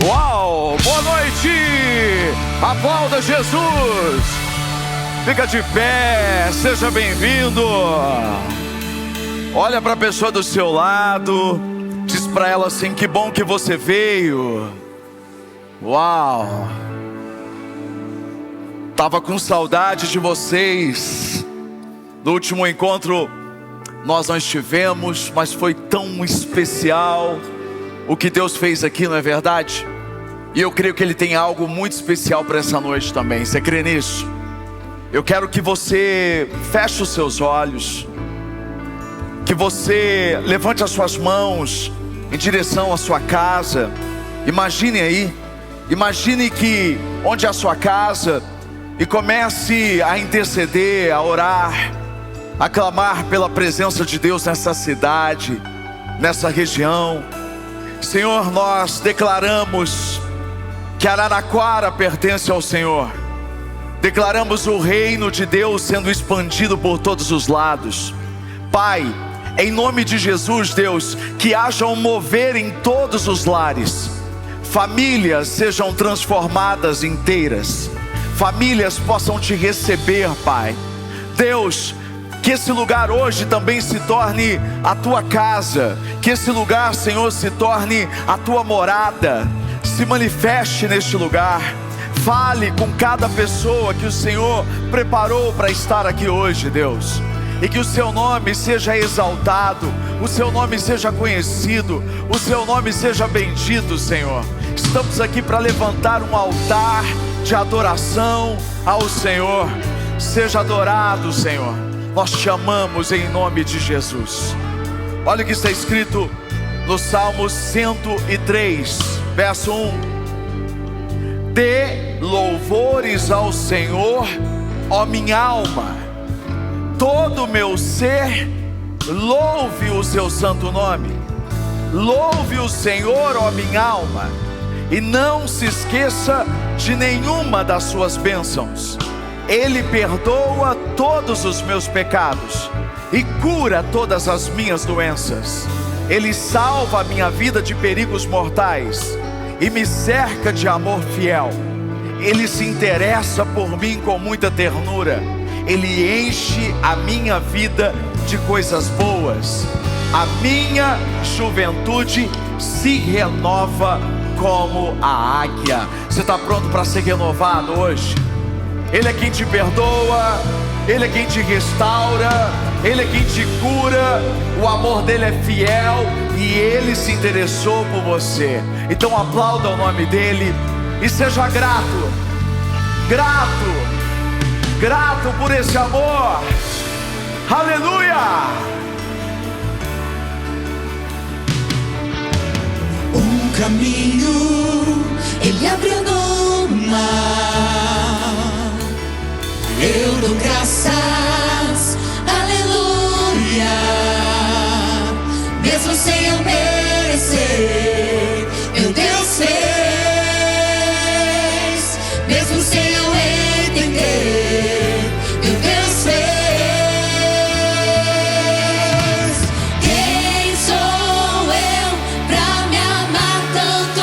Uau! Boa noite! Aplauda Jesus! Fica de pé, seja bem-vindo! Olha para a pessoa do seu lado, diz para ela assim: que bom que você veio. Uau! Tava com saudade de vocês. No último encontro nós não estivemos, mas foi tão especial o que Deus fez aqui, não é verdade? E eu creio que Ele tem algo muito especial para essa noite também. Você crê nisso? Eu quero que você feche os seus olhos, que você levante as suas mãos em direção à sua casa. Imagine aí, imagine que onde é a sua casa, e comece a interceder, a orar, a clamar pela presença de Deus nessa cidade, nessa região. Senhor, nós declaramos que Araraquara pertence ao Senhor. Declaramos o reino de Deus sendo expandido por todos os lados. Pai, em nome de Jesus, Deus, que haja um mover em todos os lares. Famílias sejam transformadas inteiras. Famílias possam te receber, Pai. Deus, que esse lugar hoje também se torne a tua casa. Que esse lugar, Senhor, se torne a tua morada. Se manifeste neste lugar. Fale com cada pessoa que o Senhor preparou para estar aqui hoje, Deus. E que o seu nome seja exaltado, o seu nome seja conhecido, o seu nome seja bendito, Senhor. Estamos aqui para levantar um altar de adoração ao Senhor. Seja adorado, Senhor. Nós te amamos em nome de Jesus. Olha o que está escrito no Salmo 103, verso 1. Dê louvores ao Senhor, ó minha alma. Todo o meu ser, louve o seu santo nome. Louve o Senhor, ó minha alma, e não se esqueça de nenhuma das suas bênçãos. Ele perdoa todos os meus pecados e cura todas as minhas doenças. Ele salva a minha vida de perigos mortais e me cerca de amor fiel. Ele se interessa por mim com muita ternura. Ele enche a minha vida de coisas boas. A minha juventude se renova como a águia. Você está pronto para ser renovado hoje? Ele é quem te perdoa, Ele é quem te restaura, Ele é quem te cura. O amor dele é fiel e Ele se interessou por você. Então aplauda o nome dele e seja grato, grato por esse amor. Aleluia! Um caminho Ele abriu no mar. Eu dou graças, aleluia. Mesmo sem eu merecer, meu Deus fez. Mesmo sem eu entender, meu Deus fez. Quem sou eu pra me amar tanto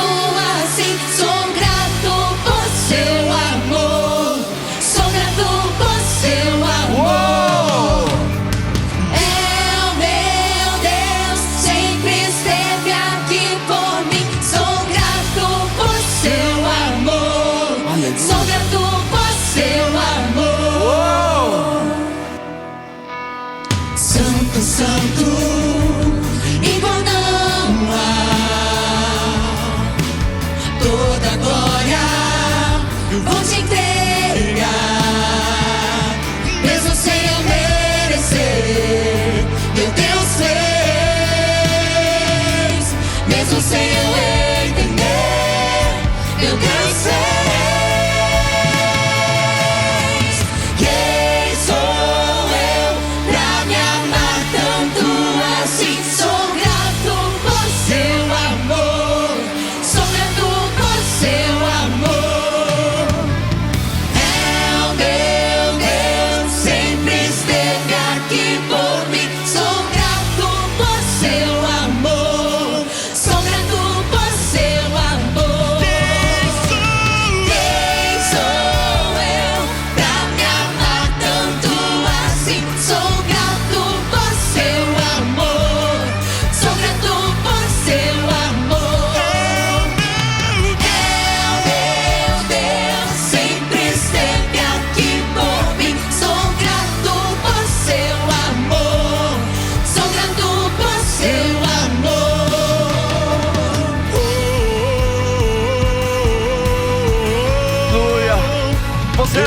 assim? Sou grato por seu amor. Sou grato por seu amor. É o meu Deus, sempre esteve aqui por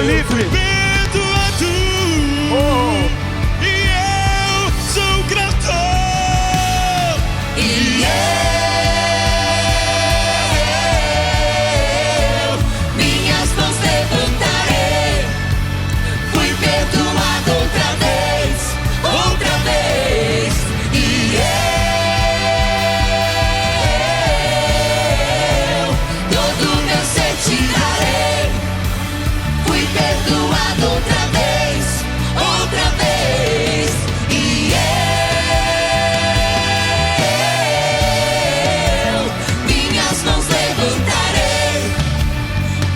livre. Perdoado. Oh. E eu sou grato. E eu minhas mãos levantarei. Fui perdoado outra vez. E eu todo meu ser tirarei. Fui perdoado outra vez. E eu minhas mãos levantarei.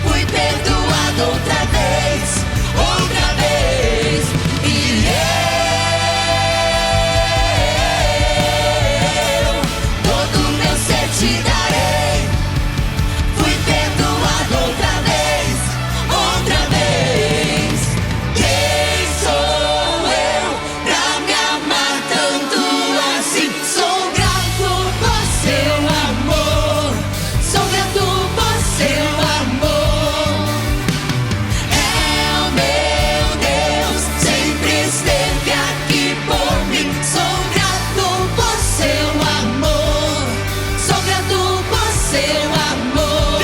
Fui perdoado outra vez. E eu todo meu ser te darei. Fui perdoado outra vez. Quem sou eu pra me amar tanto assim? Sou grato por seu amor. Sou grato por seu amor. É o meu Deus, sempre esteve aqui por mim. Sou grato por seu amor. Sou grato por seu amor.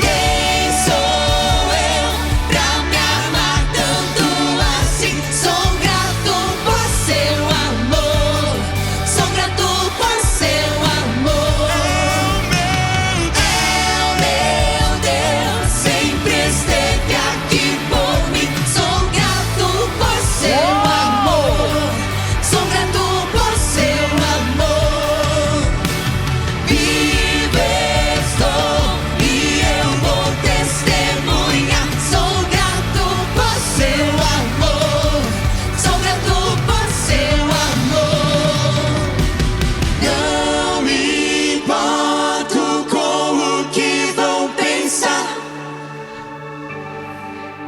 Quem sou eu pra me amar tanto assim? Sou grato por seu amor. Sou grato por seu amor. É o meu Deus, sempre esteve aqui por mim. Sou grato por seu amor. Sou grato por seu amor. Vivo estou e eu vou testemunhar. Sou grato por seu amor. Sou grato por seu amor. Não me importo com o que vão pensar.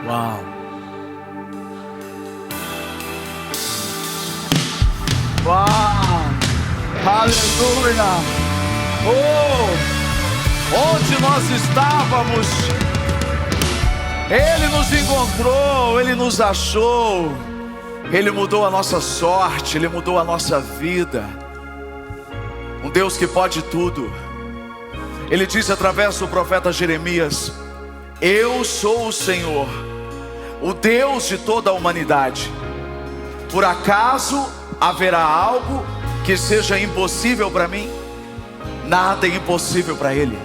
Uau. Uau. Aleluia. Oh. Onde nós estávamos, Ele nos encontrou, Ele nos achou, Ele mudou a nossa sorte, Ele mudou a nossa vida. Um Deus que pode tudo. Ele disse através do profeta Jeremias: eu sou o Senhor, o Deus de toda a humanidade. Por acaso haverá algo que seja impossível para mim? Nada é impossível para Ele.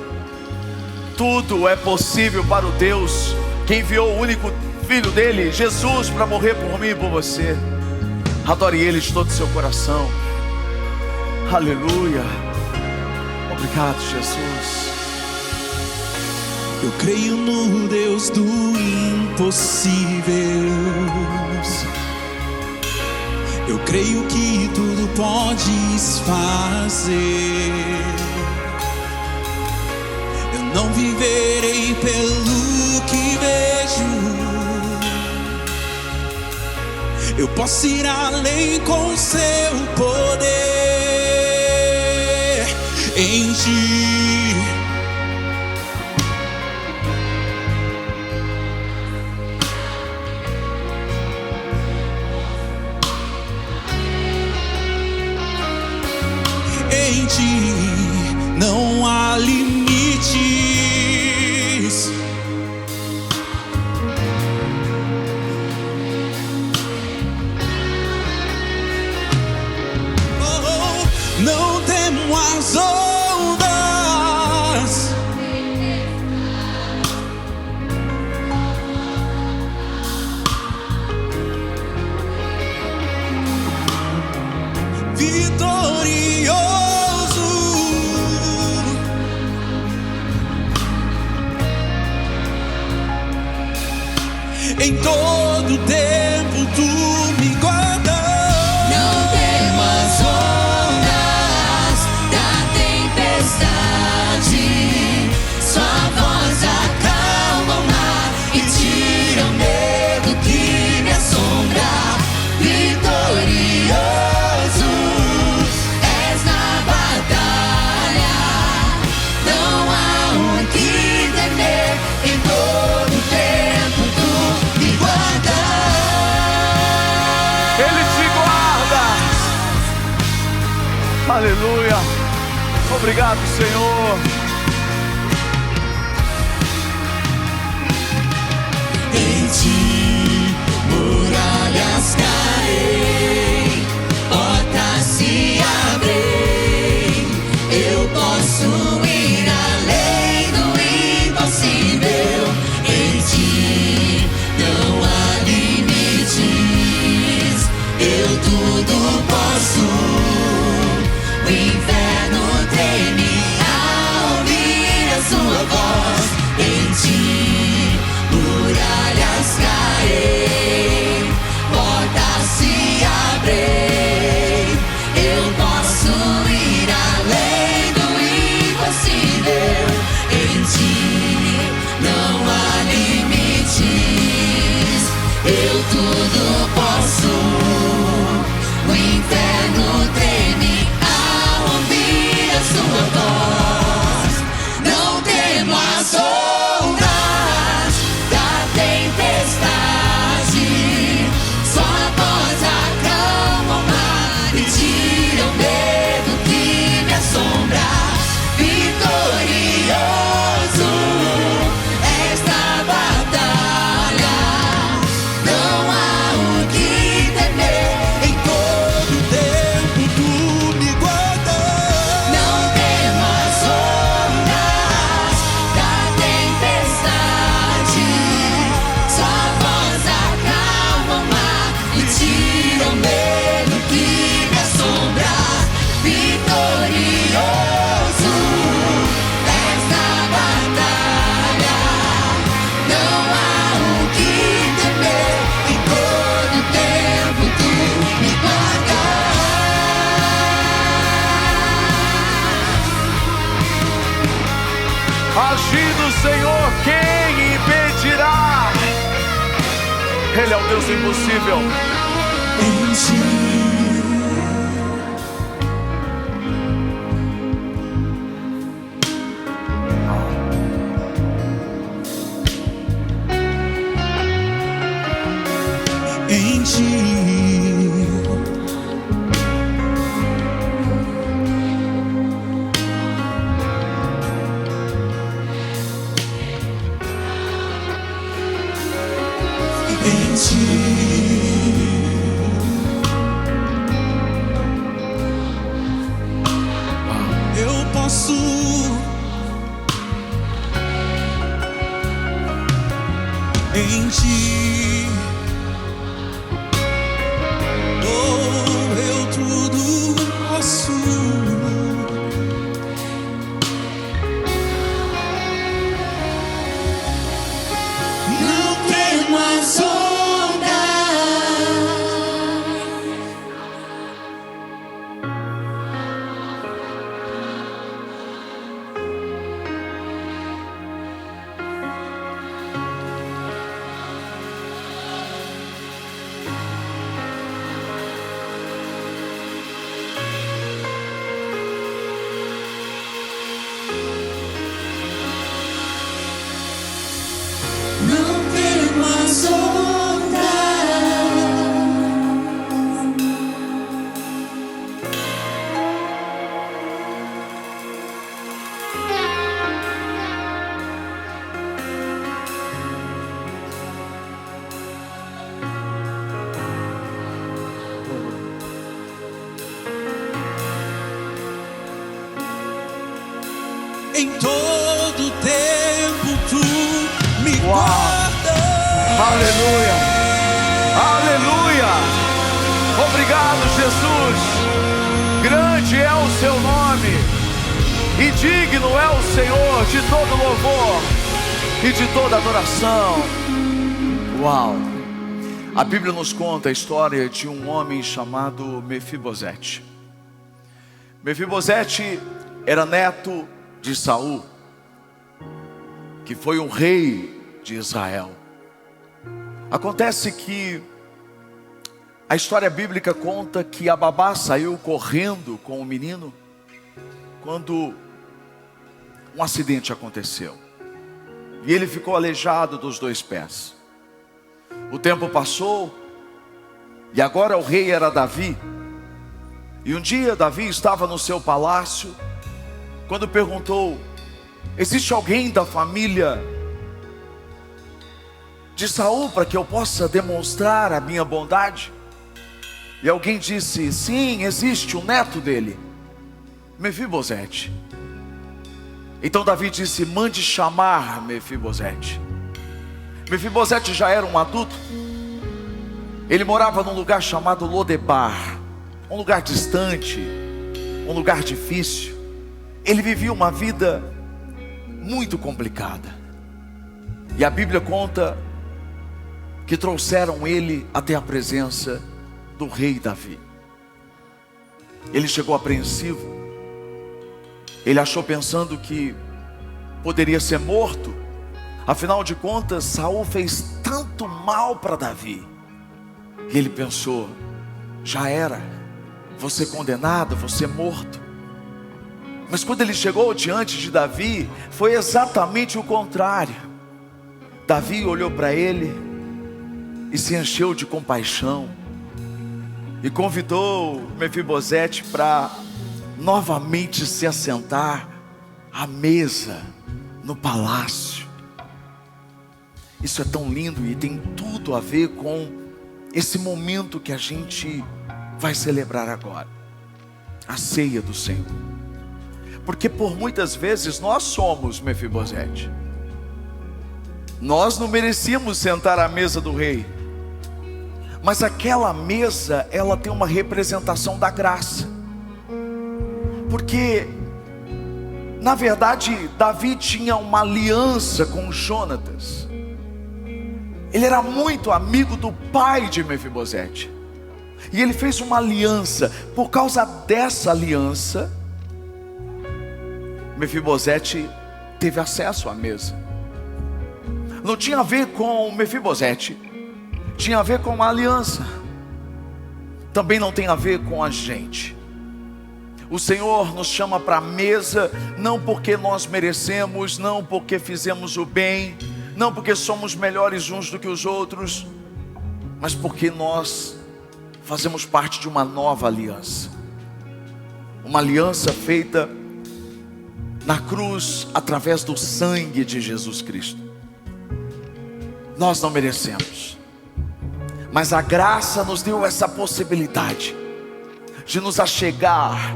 Tudo é possível para o Deus que enviou o único Filho dele, Jesus, para morrer por mim e por você. Adore Ele de todo o seu coração. Aleluia. Obrigado, Jesus. Eu creio no Deus do impossível. Eu creio que tudo podes fazer. Eu não viverei pelo que vejo. Eu posso ir além com seu poder em ti. Em ti não há limites. Oh, não temo as ondas. Vitorioso. Em todo tempo tu me guardas. Não temo as ondas da tempestade. Sua voz acalma o mar e tira o medo que me assombra. Vitorioso és na batalha. Não há o que temer. Em todo tempo Aleluia. Obrigado, Senhor. Em ti muralhas caem, portas se abrem. Eu posso ir além do impossível. Em ti não há limites. Eu tudo posso. O inferno treme ao ouvir a sua voz. Em ti muralhas caem, portas se abrem. Eu posso ir além do impossível. Em ti não há limites. Eu tudo posso. O inferno treme ao ouvir a sua voz. Não temo as ondas da tempestade. Sua voz acalma o mar e tira o medo que me assombra. Vitorioso esta batalha. Não há o que temer. Em todo tempo tu me guardas. Não temo as ondas da tempestade. Sua voz acalma o mar e tira o medo que me assombra. Vitorioso esta batalha. Não há o que temer. Em todo tempo tu me guardas. Agindo o Senhor, quem impedirá? Ele é o Deus impossível. Em ti em ti em ti eu posso em ti. Oh, eu tudo posso. Não temo as ondas. Não temo as ondas. Em todo tempo tu me Uau. guardas. Aleluia. Aleluia. Obrigado, Jesus. Grande é o seu nome e digno é o Senhor de todo louvor e de toda adoração. Uau. A Bíblia nos conta a história de um homem chamado Mefibosete. Mefibosete era neto de Saul, que foi um rei de Israel. Acontece que a história bíblica conta que a babá saiu correndo com o menino quando um acidente aconteceu. E ele ficou aleijado dos 2 pés. O tempo passou e agora o rei era Davi. E um dia Davi estava no seu palácio, quando perguntou: existe alguém da família de Saul para que eu possa demonstrar a minha bondade? E alguém disse: sim, existe, o neto dele, Mefibosete. Então Davi disse: mande chamar Mefibosete. Mefibosete já era um adulto. Ele morava num lugar chamado Lodebar, um lugar distante, um lugar difícil. Ele vivia uma vida muito complicada. E a Bíblia conta que trouxeram ele até a presença do rei Davi. Ele chegou apreensivo. Ele achou pensando que poderia ser morto. Afinal de contas, Saul fez tanto mal para Davi. E ele pensou: já era, vou ser condenado, vou ser morto. Mas quando ele chegou diante de Davi, foi exatamente o contrário. Davi olhou para ele e se encheu de compaixão, e convidou Mefibosete para novamente se assentar à mesa no palácio. Isso é tão lindo e tem tudo a ver com esse momento que a gente vai celebrar agora, a ceia do Senhor. Porque por muitas vezes nós somos Mefibosete. Nós não merecíamos sentar à mesa do rei, mas aquela mesa, ela tem uma representação da graça. Porque na verdade Davi tinha uma aliança com Jonatas. Ele era muito amigo do pai de Mefibosete, e ele fez uma aliança. Por causa dessa aliança, Mefibosete teve acesso à mesa. Não tinha a ver com Mefibosete, tinha a ver com uma aliança. Também não tem a ver com a gente. O Senhor nos chama para a mesa, não porque nós merecemos, não porque fizemos o bem, não porque somos melhores uns do que os outros, mas porque nós fazemos parte de uma nova aliança. Uma aliança feita na cruz, através do sangue de Jesus Cristo. Nós não merecemos, mas a graça nos deu essa possibilidade de nos achegar,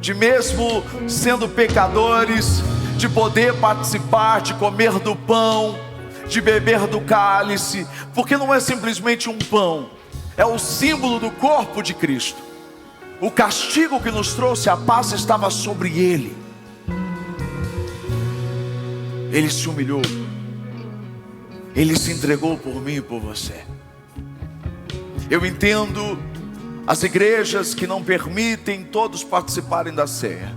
de mesmo sendo pecadores, de poder participar, de comer do pão, de beber do cálice, porque não é simplesmente um pão, é o símbolo do corpo de Cristo. O castigo que nos trouxe a paz estava sobre ele. Ele se humilhou, ele se entregou por mim e por você. Eu entendo as igrejas que não permitem todos participarem da ceia,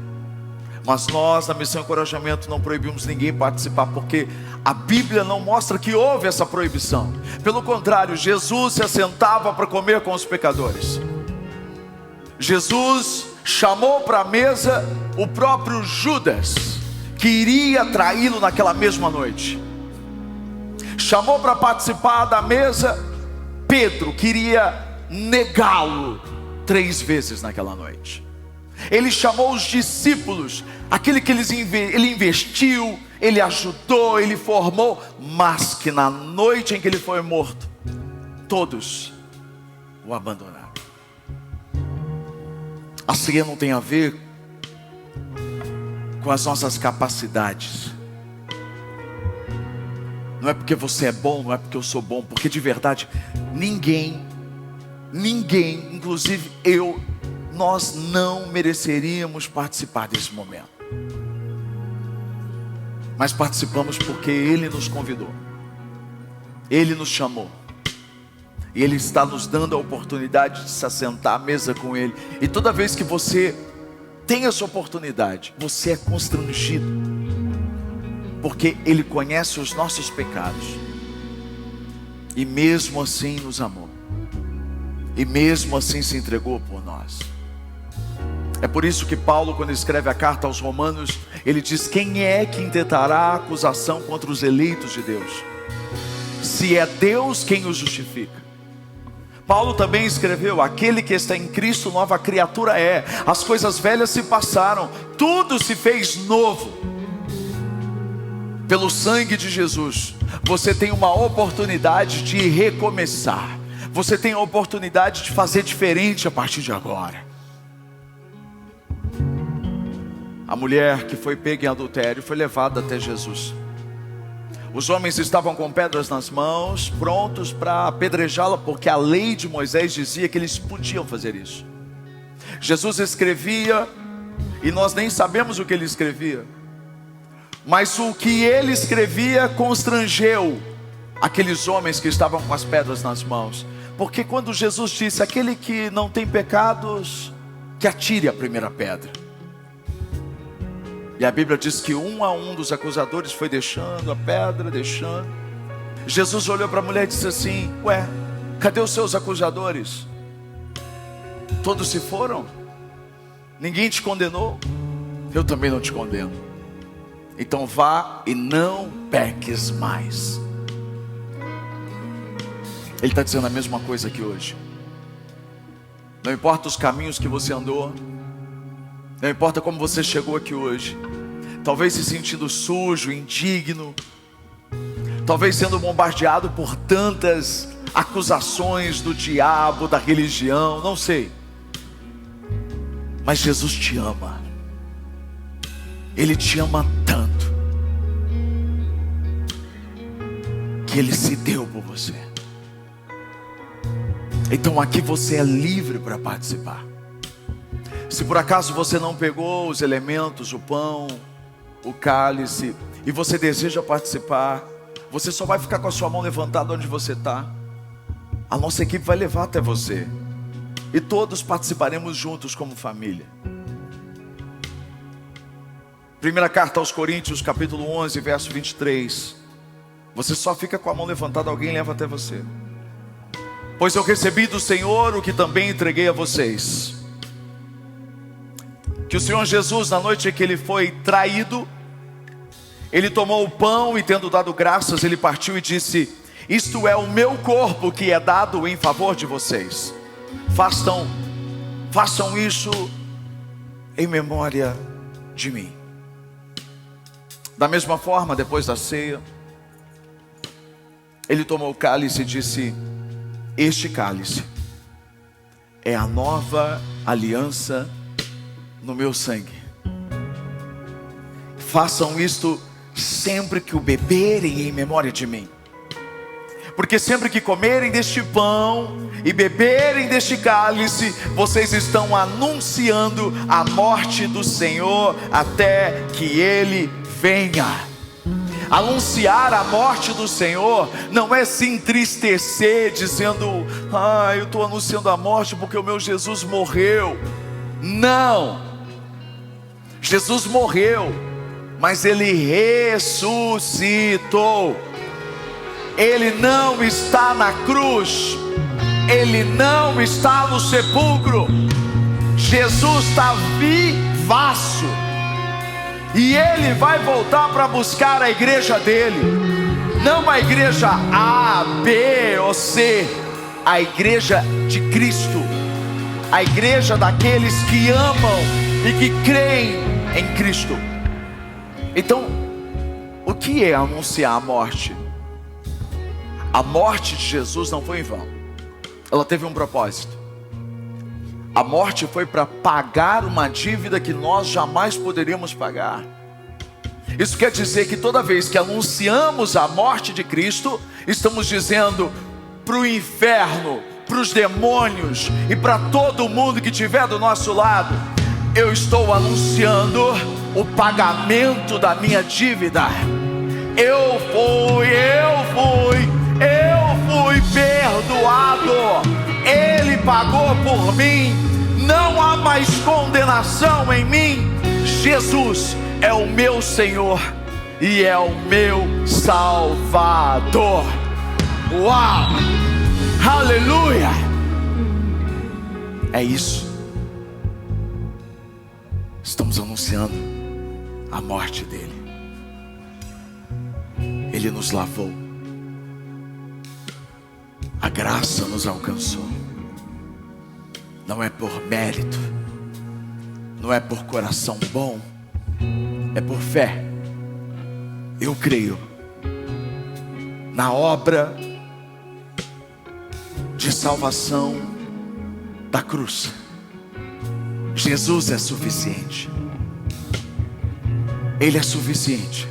mas nós, na Missão Encorajamento, não proibimos ninguém participar, porque a Bíblia não mostra que houve essa proibição. Pelo contrário, Jesus se assentava para comer com os pecadores. Jesus chamou para a mesa o próprio Judas, que iria traí-lo naquela mesma noite. Chamou para participar da mesa Pedro, que iria negá-lo 3 vezes naquela noite. Ele chamou os discípulos, aquele que ele investiu, ele ajudou, ele formou, mas que na noite em que ele foi morto, todos o abandonaram. A ceia não tem a ver com as nossas capacidades. Não é porque você é bom, não é porque eu sou bom, porque de verdade, ninguém, inclusive nós não mereceríamos participar desse momento. Mas participamos porque Ele nos convidou, Ele nos chamou, e Ele está nos dando a oportunidade de se assentar à mesa com Ele. E toda vez que você tem essa oportunidade, você é constrangido, porque Ele conhece os nossos pecados, e mesmo assim nos amou, e mesmo assim se entregou por nós. É por isso que Paulo, quando escreve a carta aos Romanos, ele diz: quem é que intentará acusação contra os eleitos de Deus, se é Deus quem os justifica? Paulo também escreveu: aquele que está em Cristo, nova criatura é. As coisas velhas se passaram, tudo se fez novo. Pelo sangue de Jesus, você tem uma oportunidade de recomeçar. Você tem a oportunidade de fazer diferente a partir de agora. A mulher que foi pega em adultério foi levada até Jesus. Os homens estavam com pedras nas mãos, prontos para apedrejá-la, porque a lei de Moisés dizia que eles podiam fazer isso. Jesus escrevia, e nós nem sabemos o que ele escrevia, mas o que ele escrevia constrangeu aqueles homens que estavam com as pedras nas mãos. Porque quando Jesus disse: aquele que não tem pecados, que atire a primeira pedra. E a Bíblia diz que um a um dos acusadores foi deixando a pedra, deixando. Jesus olhou para a mulher e disse assim: ué, cadê os seus acusadores? Todos se foram? Ninguém te condenou? Eu também não te condeno. Então vá e não peques mais. Ele está dizendo a mesma coisa aqui hoje. Não importa os caminhos que você andou, não importa como você chegou aqui hoje, talvez se sentindo sujo, indigno, talvez sendo bombardeado por tantas acusações do diabo, da religião, não sei. Mas Jesus te ama. Ele te ama tanto que Ele se deu por você. Então aqui você é livre para participar. Se por acaso você não pegou os elementos, o pão, o cálice, e você deseja participar, você só vai ficar com a sua mão levantada onde você está. A nossa equipe vai levar até você, e todos participaremos juntos como família. Primeira carta aos Coríntios, capítulo 11, verso 23. Você só fica com a mão levantada, alguém leva até você. Pois eu recebi do Senhor o que também entreguei a vocês. Que o Senhor Jesus, na noite em que Ele foi traído, Ele tomou o pão e, tendo dado graças, Ele partiu e disse: isto é o meu corpo que é dado em favor de vocês. Façam isso em memória de mim. Da mesma forma, depois da ceia, Ele tomou o cálice e disse: este cálice é a nova aliança no meu sangue. Façam isto sempre que o beberem em memória de mim. Porque sempre que comerem deste pão e beberem deste cálice, vocês estão anunciando a morte do Senhor até que Ele venha. Anunciar a morte do Senhor não é se entristecer dizendo: eu estou anunciando a morte porque o meu Jesus morreu. Não, Jesus morreu, mas Ele ressuscitou. Ele não está na cruz, Ele não está no sepulcro. Jesus está vivaço, e Ele vai voltar para buscar a igreja dele. Não a igreja A, B ou C, a igreja de Cristo, a igreja daqueles que amam e que creem em Cristo. Então, o que é anunciar a morte? A morte de Jesus não foi em vão. Ela teve um propósito. A morte foi para pagar uma dívida que nós jamais poderíamos pagar. Isso quer dizer que toda vez que anunciamos a morte de Cristo, estamos dizendo para o inferno, para os demônios e para todo mundo que estiver do nosso lado: eu estou anunciando o pagamento da minha dívida. Eu fui perdoado. Ele pagou por mim. Não há mais condenação em mim. Jesus é o meu Senhor e é o meu Salvador. Uau! Aleluia! É isso. Estamos anunciando a morte dele. Ele nos lavou. A graça nos alcançou. não é por mérito, não é por coração bom, é por fé. Eu creio na obra de salvação da cruz. Jesus é suficiente. Ele é suficiente.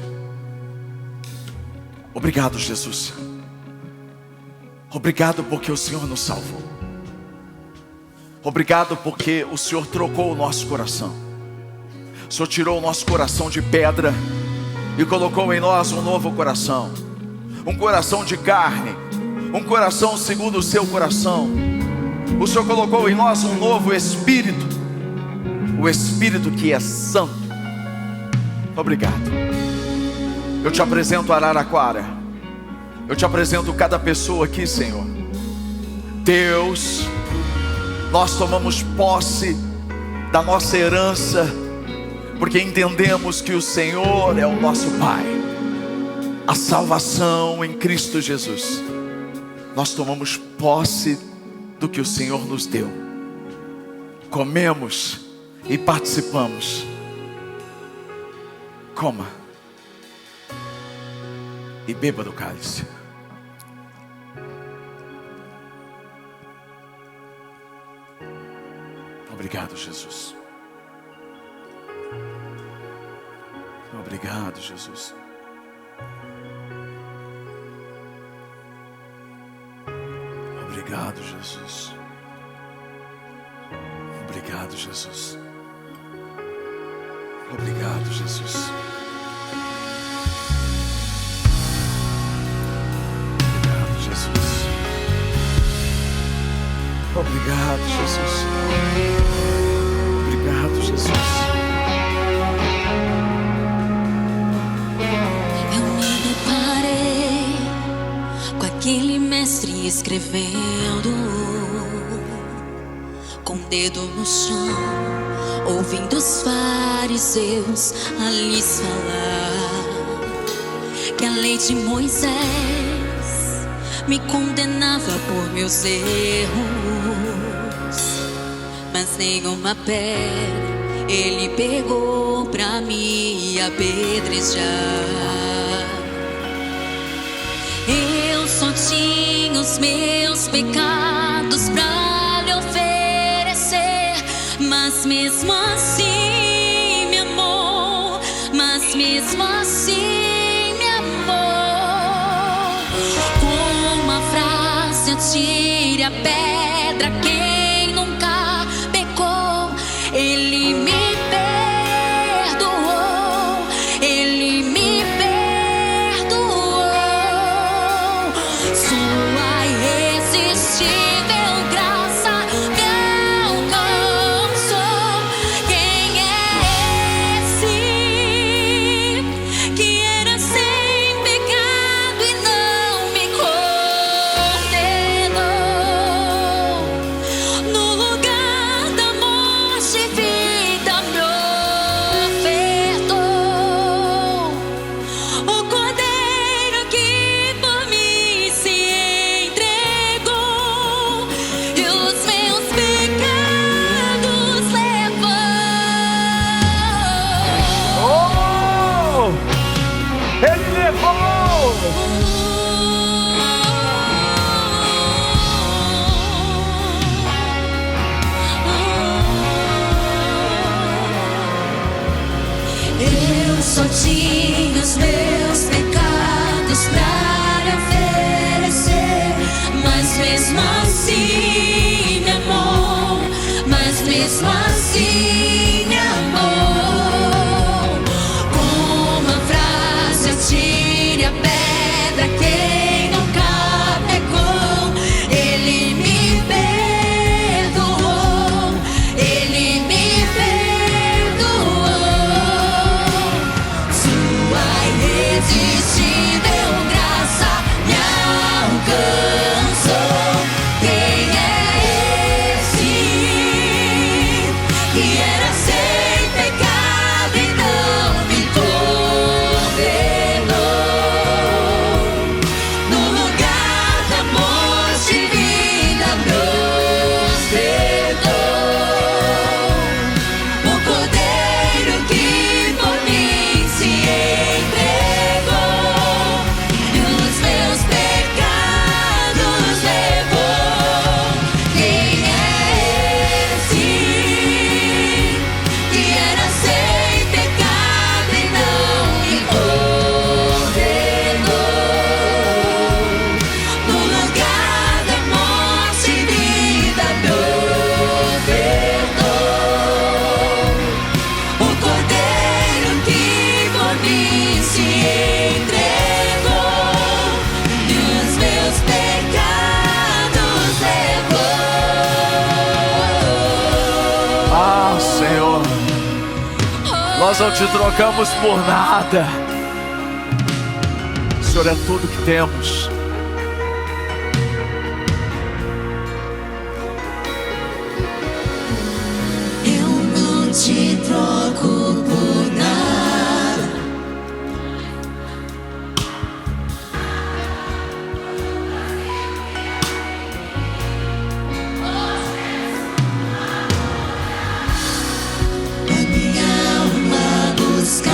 Obrigado, Jesus. Obrigado porque o Senhor nos salvou. Obrigado porque o Senhor trocou o nosso coração. O Senhor tirou o nosso coração de pedra e colocou em nós um novo coração. Um coração de carne, um coração segundo o seu coração. O Senhor colocou em nós um novo Espírito, o Espírito que é santo. Obrigado. Eu te apresento Araraquara. Eu te apresento cada pessoa aqui, Senhor. Deus, nós tomamos posse da nossa herança, porque entendemos que o Senhor é o nosso Pai. A salvação em Cristo Jesus. Nós tomamos posse do que o Senhor nos deu. Comemos e participamos. Coma e beba do cálice. Obrigado, Jesus. Obrigado, Jesus. Obrigado, Jesus. Obrigado, Jesus. Obrigado, Jesus. Obrigado, Jesus. Obrigado, Jesus. Obrigado, Jesus. Eu me deparei com aquele mestre escrevendo, com o dedo no chão, ouvindo os fariseus a lhes falar que a lei de Moisés me condenava por meus erros, mas nenhuma pedra ele pegou pra me apedrejar. Eu só tinha os meus pecados pra lhe oferecer, mas mesmo assim me amou, mas mesmo assim me amou. Com uma frase atire a pedra quem nunca pecou. Ele me perdoou, ele me perdoou. Sua irresistível graça me alcançou. Quem é esse que era sem pecado e não me condenou? No lugar da morte, vida me ofertou. O Cordeiro que por mim se entregou e os meus pecados levou. Oh! Ele levou! Eu só tinha os meus pecados pra lhe oferecer, mas mesmo assim me amou, mas mesmo assim me amou. Com uma frase atire a pedra quem nunca pecou. Ele me perdoou, ele me perdoou. Sua irresistível graça me alcançou. Quem é esse que era sem pecado e não me condenou? No lugar da morte, vida me ofertou. Nós não te trocamos por nada. O Senhor é tudo que temos. Eu não te troco por nada. A minha alma busca.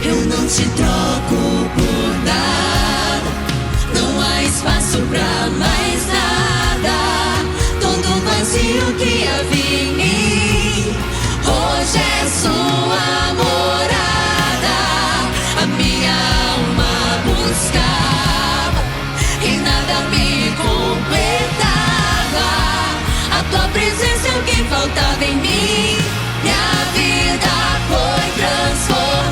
Eu não te troco por nada. Não há espaço pra mais nada. Todo vazio que havia em mim hoje é sua morada. A minha alma buscava e nada me completava. A tua presença é o que faltava em mim. Minha vida foi transformada.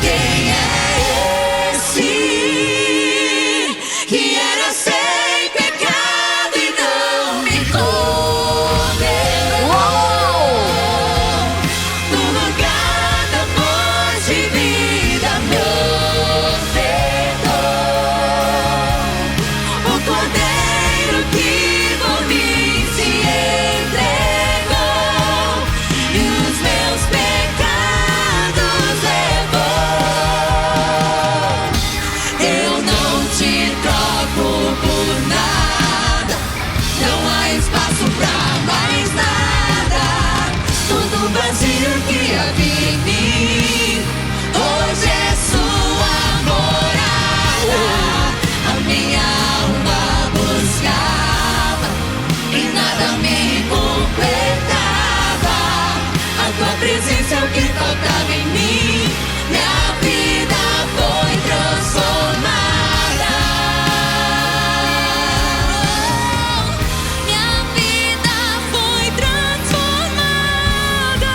Quem é esse que era sem pecado e não me condenou? No lugar da voz de vida me ofertou. O cordeiro que por mim se entregou e os meus pecados levou. Eu não te troco por nada. Não há espaço pra mais nada. Todo vazio que havia em mim hoje é sua morada. A minha alma buscava e nada me completava. A tua presença é o que faltava em mim. Minha vida foi transformada. Minha vida foi transformada.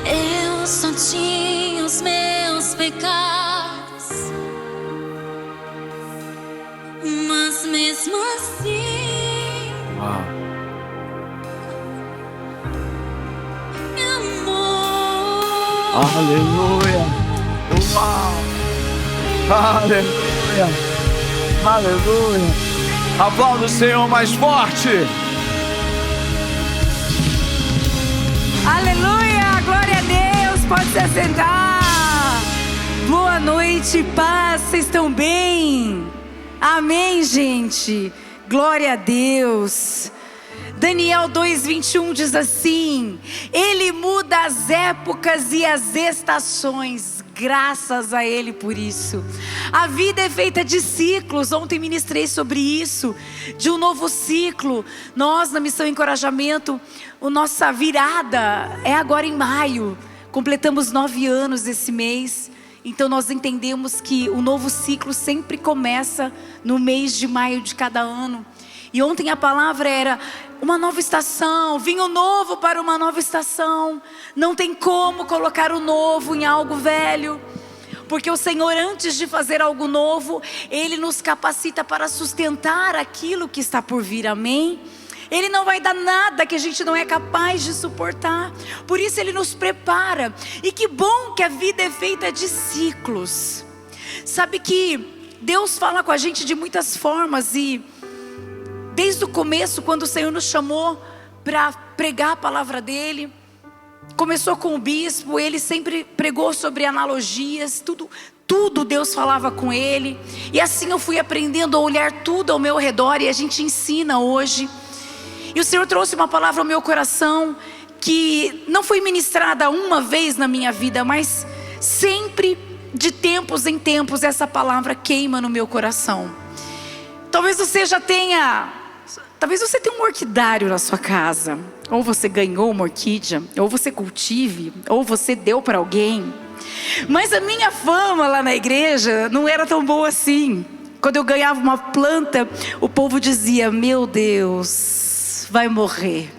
Eu só tinha os meus pecados, mas mesmo assim Uau. me amou. Aleluia. Uau. Aleluia. Aleluia. Aplauda o Senhor mais forte. Aleluia, glória a Deus, pode se assentar. Boa noite, paz, vocês estão bem? Amém, gente, glória a Deus. Daniel 2:21 diz assim: Ele muda as épocas e as estações, graças a Ele por isso. A vida é feita de ciclos. Ontem ministrei sobre isso, de um novo ciclo. Nós na Missão Encorajamento, a nossa virada é agora em maio. Completamos 9 anos esse mês. Então nós entendemos que o novo ciclo sempre começa no mês de maio de cada ano. E ontem a palavra era uma nova estação, vinho novo para uma nova estação. Não tem como colocar o novo em algo velho, porque o Senhor, antes de fazer algo novo, Ele nos capacita para sustentar aquilo que está por vir, amém? Ele não vai dar nada que a gente não é capaz de suportar. Por isso Ele nos prepara. E que bom que a vida é feita de ciclos. Sabe que Deus fala com a gente de muitas formas. E desde o começo, quando o Senhor nos chamou para pregar a palavra dEle, começou com o bispo. Ele sempre pregou sobre analogias. Tudo Deus falava com ele. E assim eu fui aprendendo a olhar tudo ao meu redor. E a gente ensina hoje. E o Senhor trouxe uma palavra ao meu coração que não foi ministrada uma vez na minha vida, mas sempre, de tempos em tempos, essa palavra queima no meu coração. Talvez você tenha um orquidário na sua casa. Ou você ganhou uma orquídea, ou você cultive, ou você deu para alguém. Mas a minha fama lá na igreja não era tão boa assim. Quando eu ganhava uma planta, o povo dizia: meu Deus, vai morrer.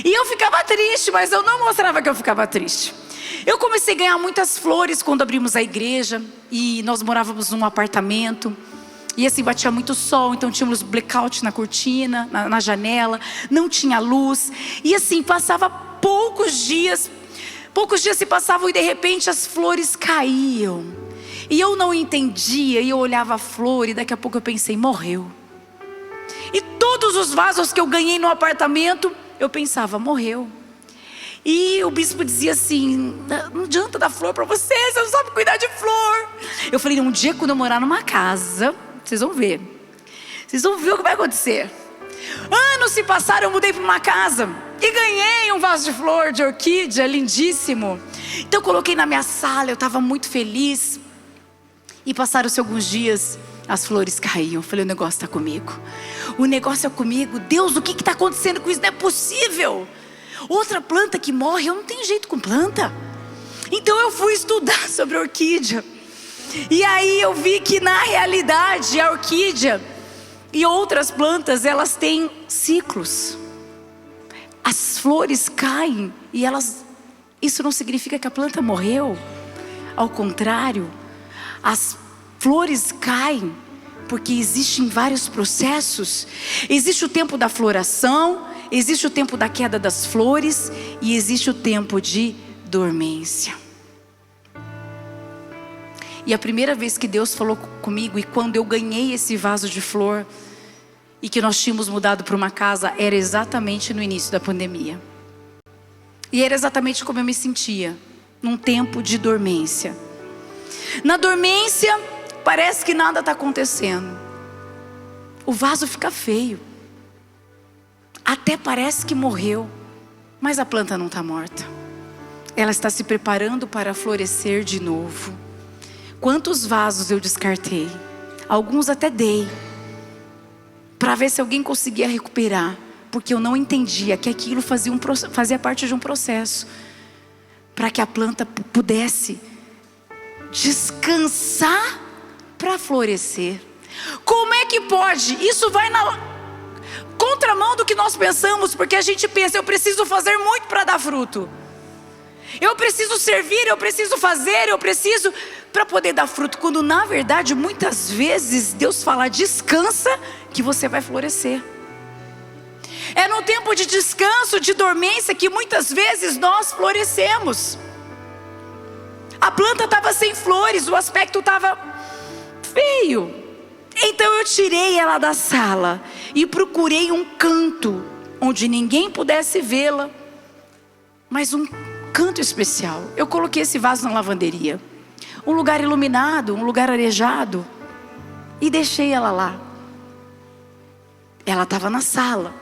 E eu ficava triste, mas eu não mostrava que eu ficava triste. Eu comecei a ganhar muitas flores quando abrimos a igreja. E nós morávamos num apartamento. E assim, batia muito sol, então tínhamos blackout na cortina, na janela. Não tinha luz. E assim, passava poucos dias se passavam e de repente as flores caíam. E eu não entendia, e eu olhava a flor e daqui a pouco eu pensei: morreu. E todos os vasos que eu ganhei no apartamento, eu pensava: morreu. E o bispo dizia assim: não adianta dar flor para você não sabe cuidar de flor. Eu falei: um dia quando eu morar numa casa, vocês vão ver. Vocês vão ver o que vai acontecer. Anos se passaram, eu mudei para uma casa e ganhei um vaso de flor, de orquídea, lindíssimo. Então eu coloquei na minha sala, eu estava muito feliz. E passaram-se alguns dias, as flores caíam. Eu falei: o negócio está comigo. O negócio é comigo. Deus, o que está acontecendo com isso? Não é possível. Outra planta que morre, eu não tenho jeito com planta. Então eu fui estudar sobre orquídea. E aí eu vi que na realidade a orquídea e outras plantas, elas têm ciclos. As flores caem e isso não significa que a planta morreu. Ao contrário, as flores caem porque existem vários processos. Existe o tempo da floração, existe o tempo da queda das flores e existe o tempo de dormência. E a primeira vez que Deus falou comigo, e quando eu ganhei esse vaso de flor e que nós tínhamos mudado para uma casa, era exatamente no início da pandemia. E era exatamente como eu me sentia, num tempo de dormência. Na dormência, parece que nada está acontecendo. O vaso fica feio. Até parece que morreu. Mas a planta não está morta. Ela está se preparando para florescer de novo. Quantos vasos eu descartei? Alguns até dei, para ver se alguém conseguia recuperar. Porque eu não entendia que aquilo fazia parte de um processo. Para que a planta pudesse descansar para florescer. Como é que pode? Isso vai na contramão do que nós pensamos, porque a gente pensa: eu preciso fazer muito para dar fruto. Eu preciso servir, eu preciso fazer, eu preciso para poder dar fruto. Quando na verdade, muitas vezes, Deus fala: descansa que você vai florescer. É no tempo de descanso, de dormência, que muitas vezes nós florescemos. A planta estava sem flores, o aspecto estava feio. Então eu tirei ela da sala e procurei um canto onde ninguém pudesse vê-la, mas um canto especial. Eu coloquei esse vaso na lavanderia, um lugar iluminado, um lugar arejado, e deixei ela lá. Ela estava na sala,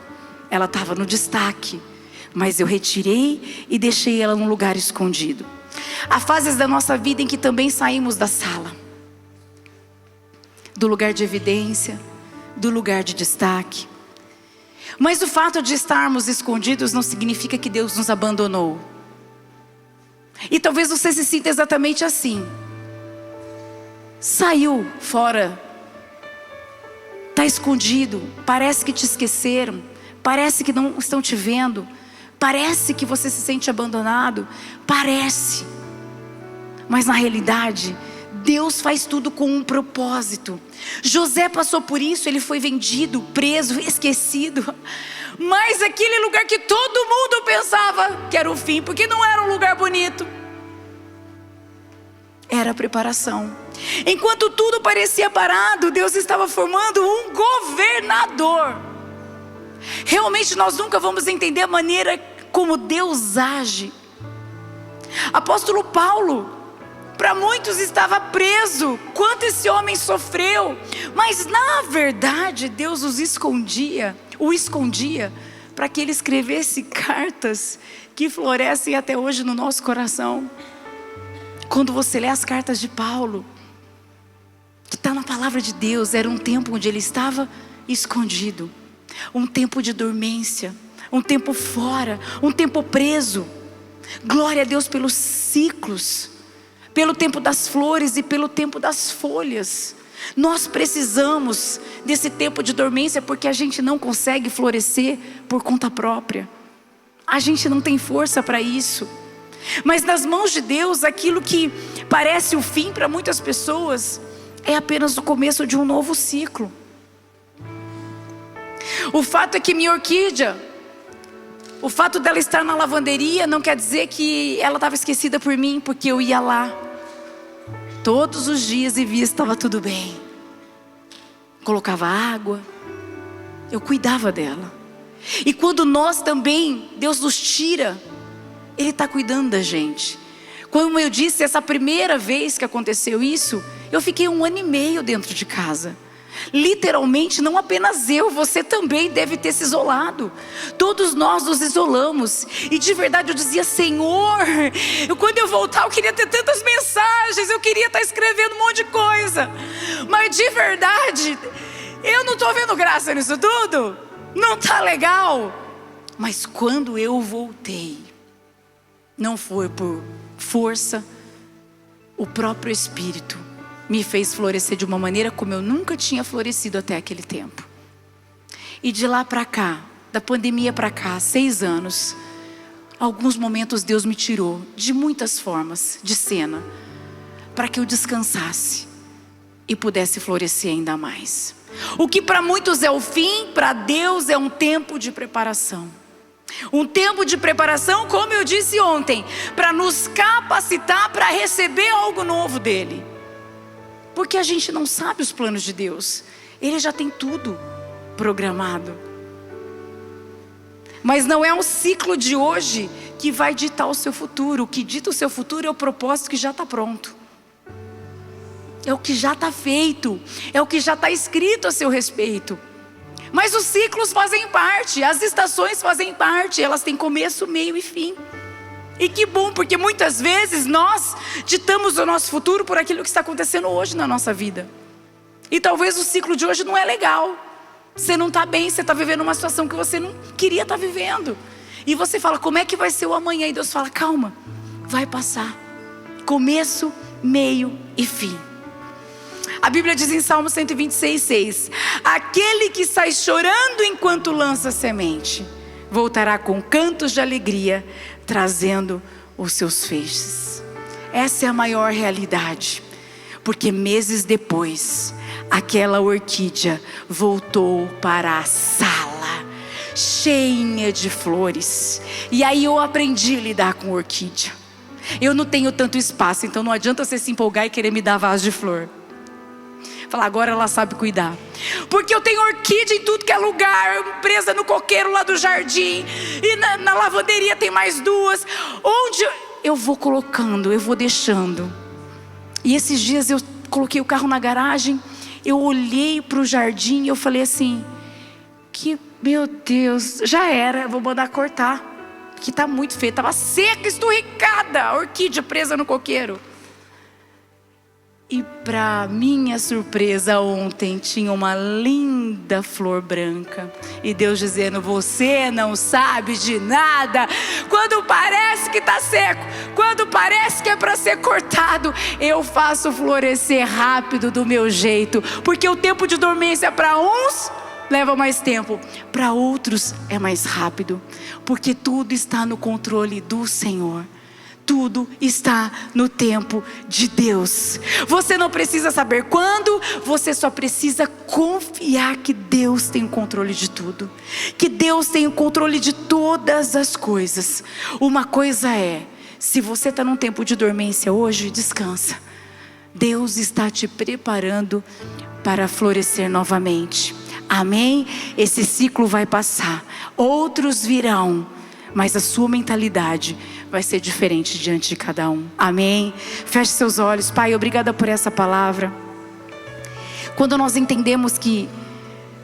ela estava no destaque, mas eu retirei e deixei ela num lugar escondido. Há fases da nossa vida em que também saímos da sala, do lugar de evidência, do lugar de destaque. Mas o fato de estarmos escondidos não significa que Deus nos abandonou. E talvez você se sinta exatamente assim. Saiu fora, está escondido, parece que te esqueceram, parece que não estão te vendo, parece que você se sente abandonado, parece. Mas na realidade, Deus faz tudo com um propósito. José passou por isso, ele foi vendido, preso, esquecido. Mas aquele lugar que todo mundo pensava que era o fim, porque não era um lugar bonito, era a preparação. Enquanto tudo parecia parado, Deus estava formando um governador. Realmente nós nunca vamos entender a maneira como Deus age. Apóstolo Paulo, para muitos estava preso. Quanto esse homem sofreu. Mas na verdade Deus o escondia para que ele escrevesse cartas que florescem até hoje no nosso coração. Quando você lê as cartas de Paulo, que está na palavra de Deus, era um tempo onde ele estava escondido, um tempo de dormência, um tempo fora, um tempo preso. Glória a Deus pelos ciclos, pelo tempo das flores e pelo tempo das folhas. Nós precisamos desse tempo de dormência porque a gente não consegue florescer por conta própria. A gente não tem força para isso. Mas nas mãos de Deus, aquilo que parece o fim para muitas pessoas é apenas o começo de um novo ciclo. O fato é que minha orquídea, o fato dela estar na lavanderia não quer dizer que ela estava esquecida por mim, porque eu ia lá todos os dias e via se estava tudo bem. Colocava água, eu cuidava dela. E quando nós também, Deus nos tira, Ele está cuidando da gente. Como eu disse, essa primeira vez que aconteceu isso, eu fiquei 1 ano e meio dentro de casa. Literalmente, não apenas eu, você também deve ter se isolado. Todos nós nos isolamos. E de verdade eu dizia: Senhor, quando eu voltar eu queria ter tantas mensagens, eu queria estar escrevendo um monte de coisa. Mas de verdade, eu não estou vendo graça nisso tudo. Não está legal. Mas quando eu voltei, não foi por força, o próprio Espírito me fez florescer de uma maneira como eu nunca tinha florescido até aquele tempo. E de lá para cá, da pandemia para cá, 6 anos, alguns momentos Deus me tirou de muitas formas de cena, para que eu descansasse e pudesse florescer ainda mais. O que para muitos é o fim, para Deus é um tempo de preparação. Um tempo de preparação, como eu disse ontem, para nos capacitar para receber algo novo dEle. Porque a gente não sabe os planos de Deus. Ele já tem tudo programado. Mas não é um ciclo de hoje que vai ditar o seu futuro. O que dita o seu futuro é o propósito que já está pronto. É o que já está feito. É o que já está escrito a seu respeito. Mas os ciclos fazem parte. As estações fazem parte. Elas têm começo, meio e fim. E que bom, porque muitas vezes nós ditamos o nosso futuro por aquilo que está acontecendo hoje na nossa vida. E talvez o ciclo de hoje não é legal. Você não está bem, você está vivendo uma situação que você não queria estar vivendo. E você fala: como é que vai ser o amanhã? E Deus fala: calma, vai passar. Começo, meio e fim. A Bíblia diz em Salmo 126:6: aquele que sai chorando enquanto lança semente, voltará com cantos de alegria, trazendo os seus feixes. Essa é a maior realidade. Porque meses depois, aquela orquídea voltou para a sala, cheia de flores. E aí eu aprendi a lidar com orquídea. Eu não tenho tanto espaço, então não adianta você se empolgar e querer me dar vaso de flor. Falar: agora ela sabe cuidar. Porque eu tenho orquídea em tudo que é lugar, presa no coqueiro lá do jardim, e na lavanderia tem mais 2. Onde eu vou colocando, eu vou deixando. E esses dias eu coloquei o carro na garagem, eu olhei para o jardim e eu falei assim: que, meu Deus, já era, eu vou mandar cortar, que está muito feio. Estava seca, esturricada, a orquídea presa no coqueiro. E para minha surpresa, ontem tinha uma linda flor branca. E Deus dizendo: você não sabe de nada. Quando parece que está seco, quando parece que é para ser cortado, eu faço florescer rápido do meu jeito. Porque o tempo de dormência para uns leva mais tempo, para outros é mais rápido. Porque tudo está no controle do Senhor. Tudo está no tempo de Deus. Você não precisa saber quando, você só precisa confiar que Deus tem o controle de tudo. Que Deus tem o controle de todas as coisas. Uma coisa é, se você está num tempo de dormência hoje, descansa. Deus está te preparando para florescer novamente. Amém? Esse ciclo vai passar. Outros virão. Mas a sua mentalidade vai ser diferente diante de cada um. Amém? Feche seus olhos. Pai, obrigada por essa palavra. Quando nós entendemos que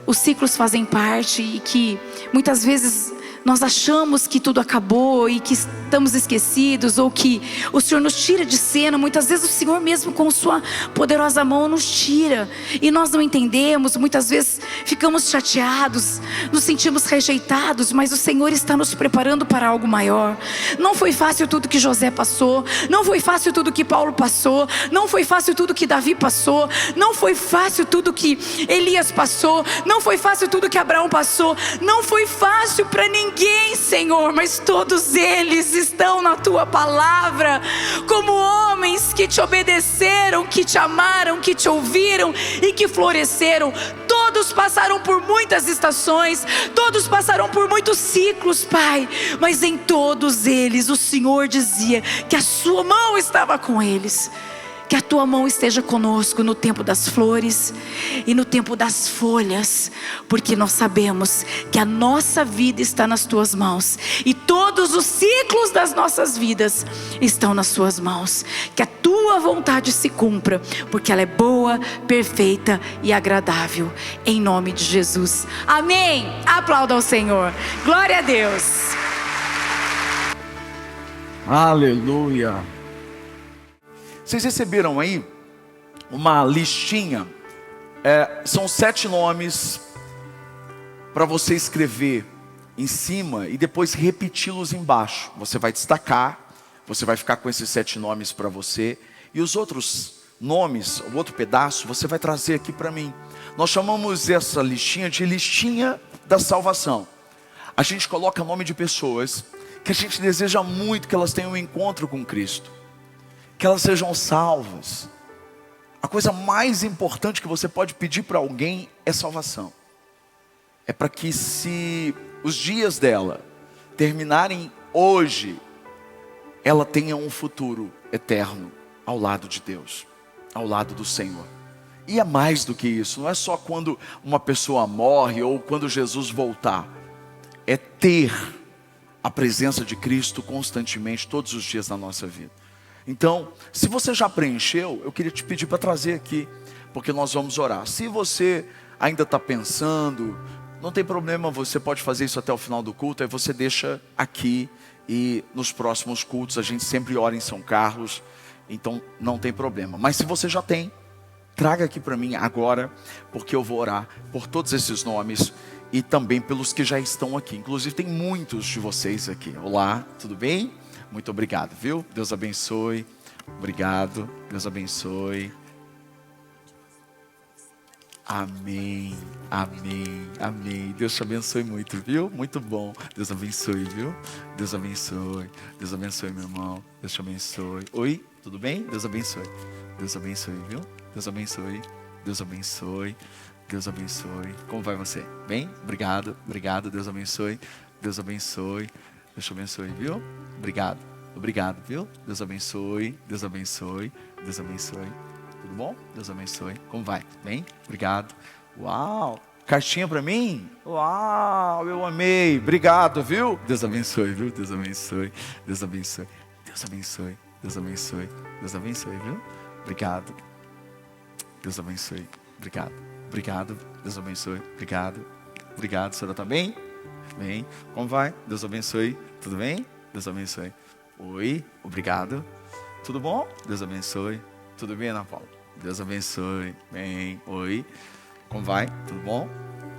os ciclos fazem parte e que muitas vezes nós achamos que tudo acabou e que estamos esquecidos, ou que o Senhor nos tira de cena. Muitas vezes o Senhor mesmo com sua poderosa mão nos tira, e nós não entendemos. Muitas vezes ficamos chateados, nos sentimos rejeitados, mas o Senhor está nos preparando para algo maior. Não foi fácil tudo que José passou, não foi fácil tudo que Paulo passou, não foi fácil tudo que Davi passou, não foi fácil tudo que Elias passou, não foi fácil tudo que Abraão passou, não foi fácil para ninguém, Senhor, mas todos eles estão na tua palavra, como homens que te obedeceram, que te amaram, que te ouviram e que floresceram. Todos passaram por muitas estações, todos passaram por muitos ciclos, Pai, mas em todos eles o Senhor dizia que a sua mão estava com eles. Que a tua mão esteja conosco no tempo das flores e no tempo das folhas, porque nós sabemos que a nossa vida está nas tuas mãos e todos os ciclos das nossas vidas estão nas suas mãos. Que a tua vontade se cumpra, porque ela é boa, perfeita e agradável, em nome de Jesus, amém. Aplauda ao Senhor, glória a Deus. Aleluia. Vocês receberam aí uma listinha, são 7 nomes para você escrever em cima e depois repeti-los embaixo. Você vai destacar, você vai ficar com esses 7 nomes para você, e os outros nomes, o outro pedaço, você vai trazer aqui para mim. Nós chamamos essa listinha de listinha da salvação. A gente coloca nome de pessoas que a gente deseja muito que elas tenham um encontro com Cristo, que elas sejam salvas. A coisa mais importante que você pode pedir para alguém é salvação. É para que, se os dias dela terminarem hoje, ela tenha um futuro eterno ao lado de Deus, ao lado do Senhor. E é mais do que isso, não é só quando uma pessoa morre ou quando Jesus voltar. É ter a presença de Cristo constantemente, todos os dias da nossa vida. Então, se você já preencheu, eu queria te pedir para trazer aqui, porque nós vamos orar. Se você ainda está pensando, não tem problema, você pode fazer isso até o final do culto, aí você deixa aqui, e nos próximos cultos a gente sempre ora em São Carlos, então não tem problema. Mas se você já tem, traga aqui para mim agora, porque eu vou orar por todos esses nomes e também pelos que já estão aqui. Inclusive tem muitos de vocês aqui. Olá, tudo bem? Muito obrigado, viu? Deus abençoe. Obrigado. Deus abençoe. Amém. Amém. Amém. Deus te abençoe muito, viu? Muito bom. Deus abençoe, viu? Deus abençoe. Deus abençoe, meu irmão. Deus te abençoe. Oi, tudo bem? Deus abençoe. Deus abençoe, viu? Deus abençoe. Deus abençoe. Deus abençoe. Como vai você? Bem? Obrigado. Obrigado. Deus abençoe. Deus abençoe. Deus te abençoe, viu? Obrigado. Obrigado, viu? Deus abençoe. Deus abençoe. Deus abençoe. Tudo bom? Deus abençoe. Como vai? Bem? Obrigado. Uau! Cartinha para mim? Uau! Eu amei. Obrigado, viu? Deus abençoe, viu? Deus abençoe. Deus abençoe. Deus abençoe. Deus abençoe. Deus abençoe, viu? Obrigado. Deus abençoe. Obrigado. Obrigado. Deus abençoe. Obrigado. Obrigado. A senhora está bem? Bem. Como vai? Deus abençoe. Tudo bem? Deus abençoe. Oi. Obrigado. Tudo bom? Deus abençoe. Tudo bem, Ana Paula? Deus abençoe. Bem. Oi. Como vai? Tudo bom?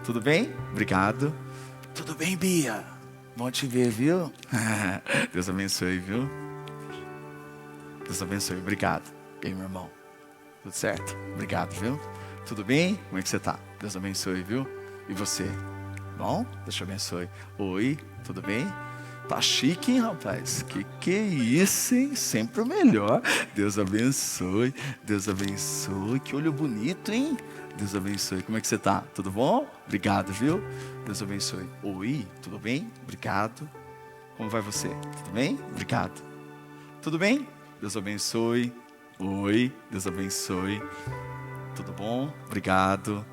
Tudo bem? Obrigado. Tudo bem, Bia? Bom te ver, viu? Deus abençoe, viu? Deus abençoe. Obrigado. E aí, meu irmão? Tudo certo? Obrigado, viu? Tudo bem? Como é que você tá? Deus abençoe, viu? E você? Bom? Deus te abençoe. Oi, tudo bem? Tá chique, hein, rapaz? Que é isso, hein? Sempre o melhor. Deus abençoe. Deus abençoe. Que olho bonito, hein? Deus abençoe. Como é que você tá? Tudo bom? Obrigado, viu? Deus abençoe. Oi, tudo bem? Obrigado. Como vai você? Tudo bem? Obrigado. Tudo bem? Deus abençoe. Oi, Deus abençoe. Tudo bom? Obrigado.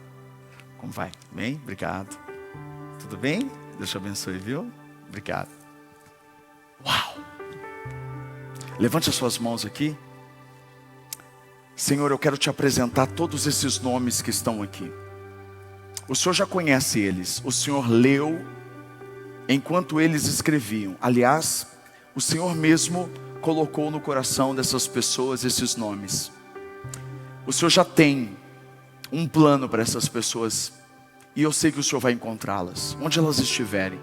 Como vai? Bem? Obrigado. Tudo bem? Deus te abençoe, viu? Obrigado. Uau! Levante as suas mãos aqui. Senhor, eu quero te apresentar todos esses nomes que estão aqui. O Senhor já conhece eles. O Senhor leu enquanto eles escreviam. Aliás, o Senhor mesmo colocou no coração dessas pessoas esses nomes. O Senhor já tem um plano para essas pessoas E eu sei que o Senhor vai encontrá-las, onde elas estiverem.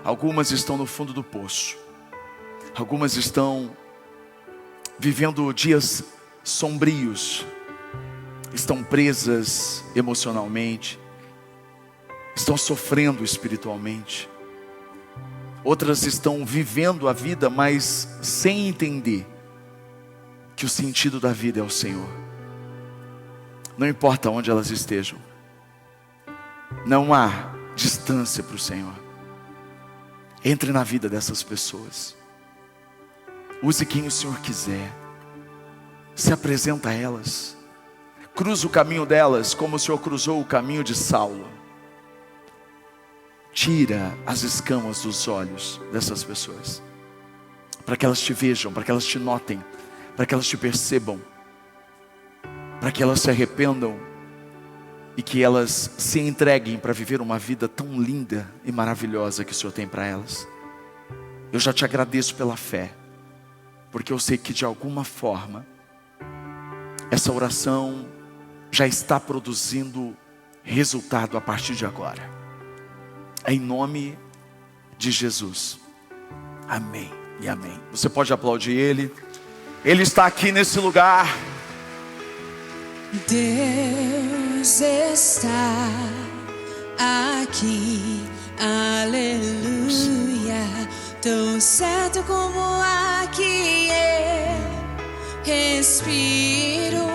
Algumas estão no fundo do poço. Algumas estão vivendo dias sombrios. Estão presas emocionalmente. Estão sofrendo espiritualmente. Outras estão vivendo a vida, mas sem entender que o sentido da vida é o Senhor. Não importa onde elas estejam. Não há distância para o Senhor. Entre na vida dessas pessoas. Use quem o Senhor quiser. Se apresenta a elas. Cruza o caminho delas como o Senhor cruzou o caminho de Saulo. Tira as escamas dos olhos dessas pessoas. Para que elas te vejam, para que elas te notem, para que elas te percebam. Para que elas se arrependam. E que elas se entreguem para viver uma vida tão linda e maravilhosa que o Senhor tem para elas. Eu já te agradeço pela fé. Porque eu sei que de alguma forma essa oração já está produzindo resultado a partir de agora. Em nome de Jesus. Amém e amém. Você pode aplaudir Ele. Ele está aqui nesse lugar. Deus está aqui, aleluia. Tão certo como ar que eu respiro,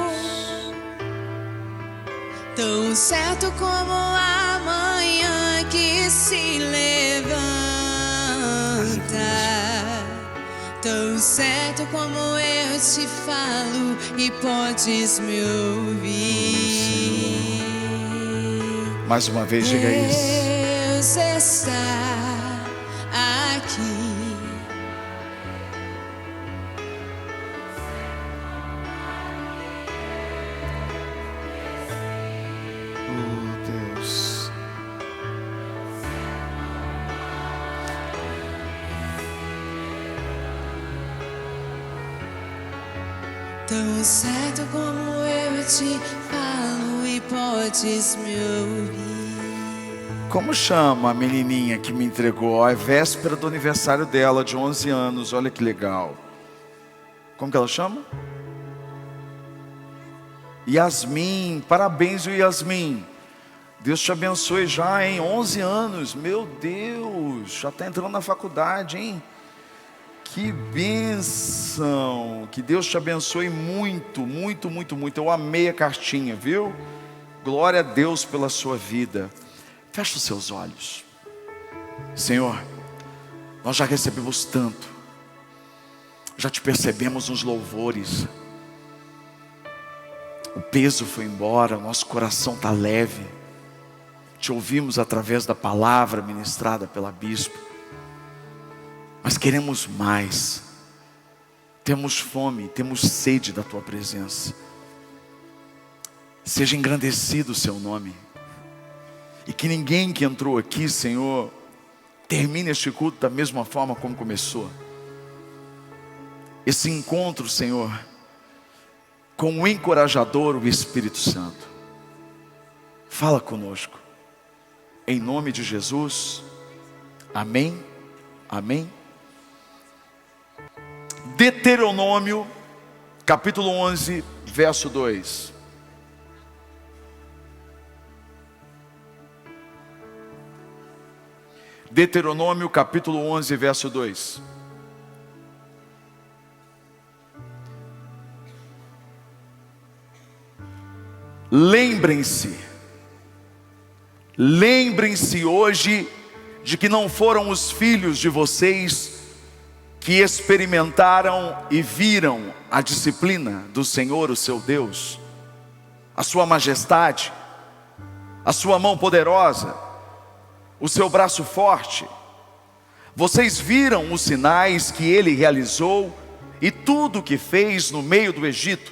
tão certo como a manhã que se levanta, tão certo como eu te falo e podes me ouvir. Mais uma vez, diga isso. Deus está aqui. Oh, Deus. Tão certo como eu te falo e podes me ouvir. Como chama a menininha que me entregou? É véspera do aniversário dela, de 11 anos. Olha que legal. Como que ela chama? Yasmin. Parabéns, Yasmin. Deus te abençoe já, hein? 11 anos. Meu Deus. Já está entrando na faculdade, hein? Que bênção. Que Deus te abençoe muito, muito, muito, muito. Eu amei a cartinha, viu? Glória a Deus pela sua vida. Feche os seus olhos. Senhor, nós já recebemos tanto. Já te percebemos nos louvores. O peso foi embora, nosso coração está leve. Te ouvimos através da palavra ministrada pela bispa. Mas queremos mais. Temos fome, temos sede da tua presença. Seja engrandecido o seu nome. E que ninguém que entrou aqui, Senhor, termine este culto da mesma forma como começou. Esse encontro, Senhor, com o encorajador, o Espírito Santo. Fala conosco. Em nome de Jesus. Amém. Amém. Deuteronômio, capítulo 11, verso 2. Deuteronômio capítulo 11, verso 2. Lembrem-se hoje de que não foram os filhos de vocês que experimentaram e viram a disciplina do Senhor, o seu Deus, a sua majestade, a sua mão poderosa, o seu braço forte. Vocês viram os sinais que ele realizou e tudo o que fez no meio do Egito,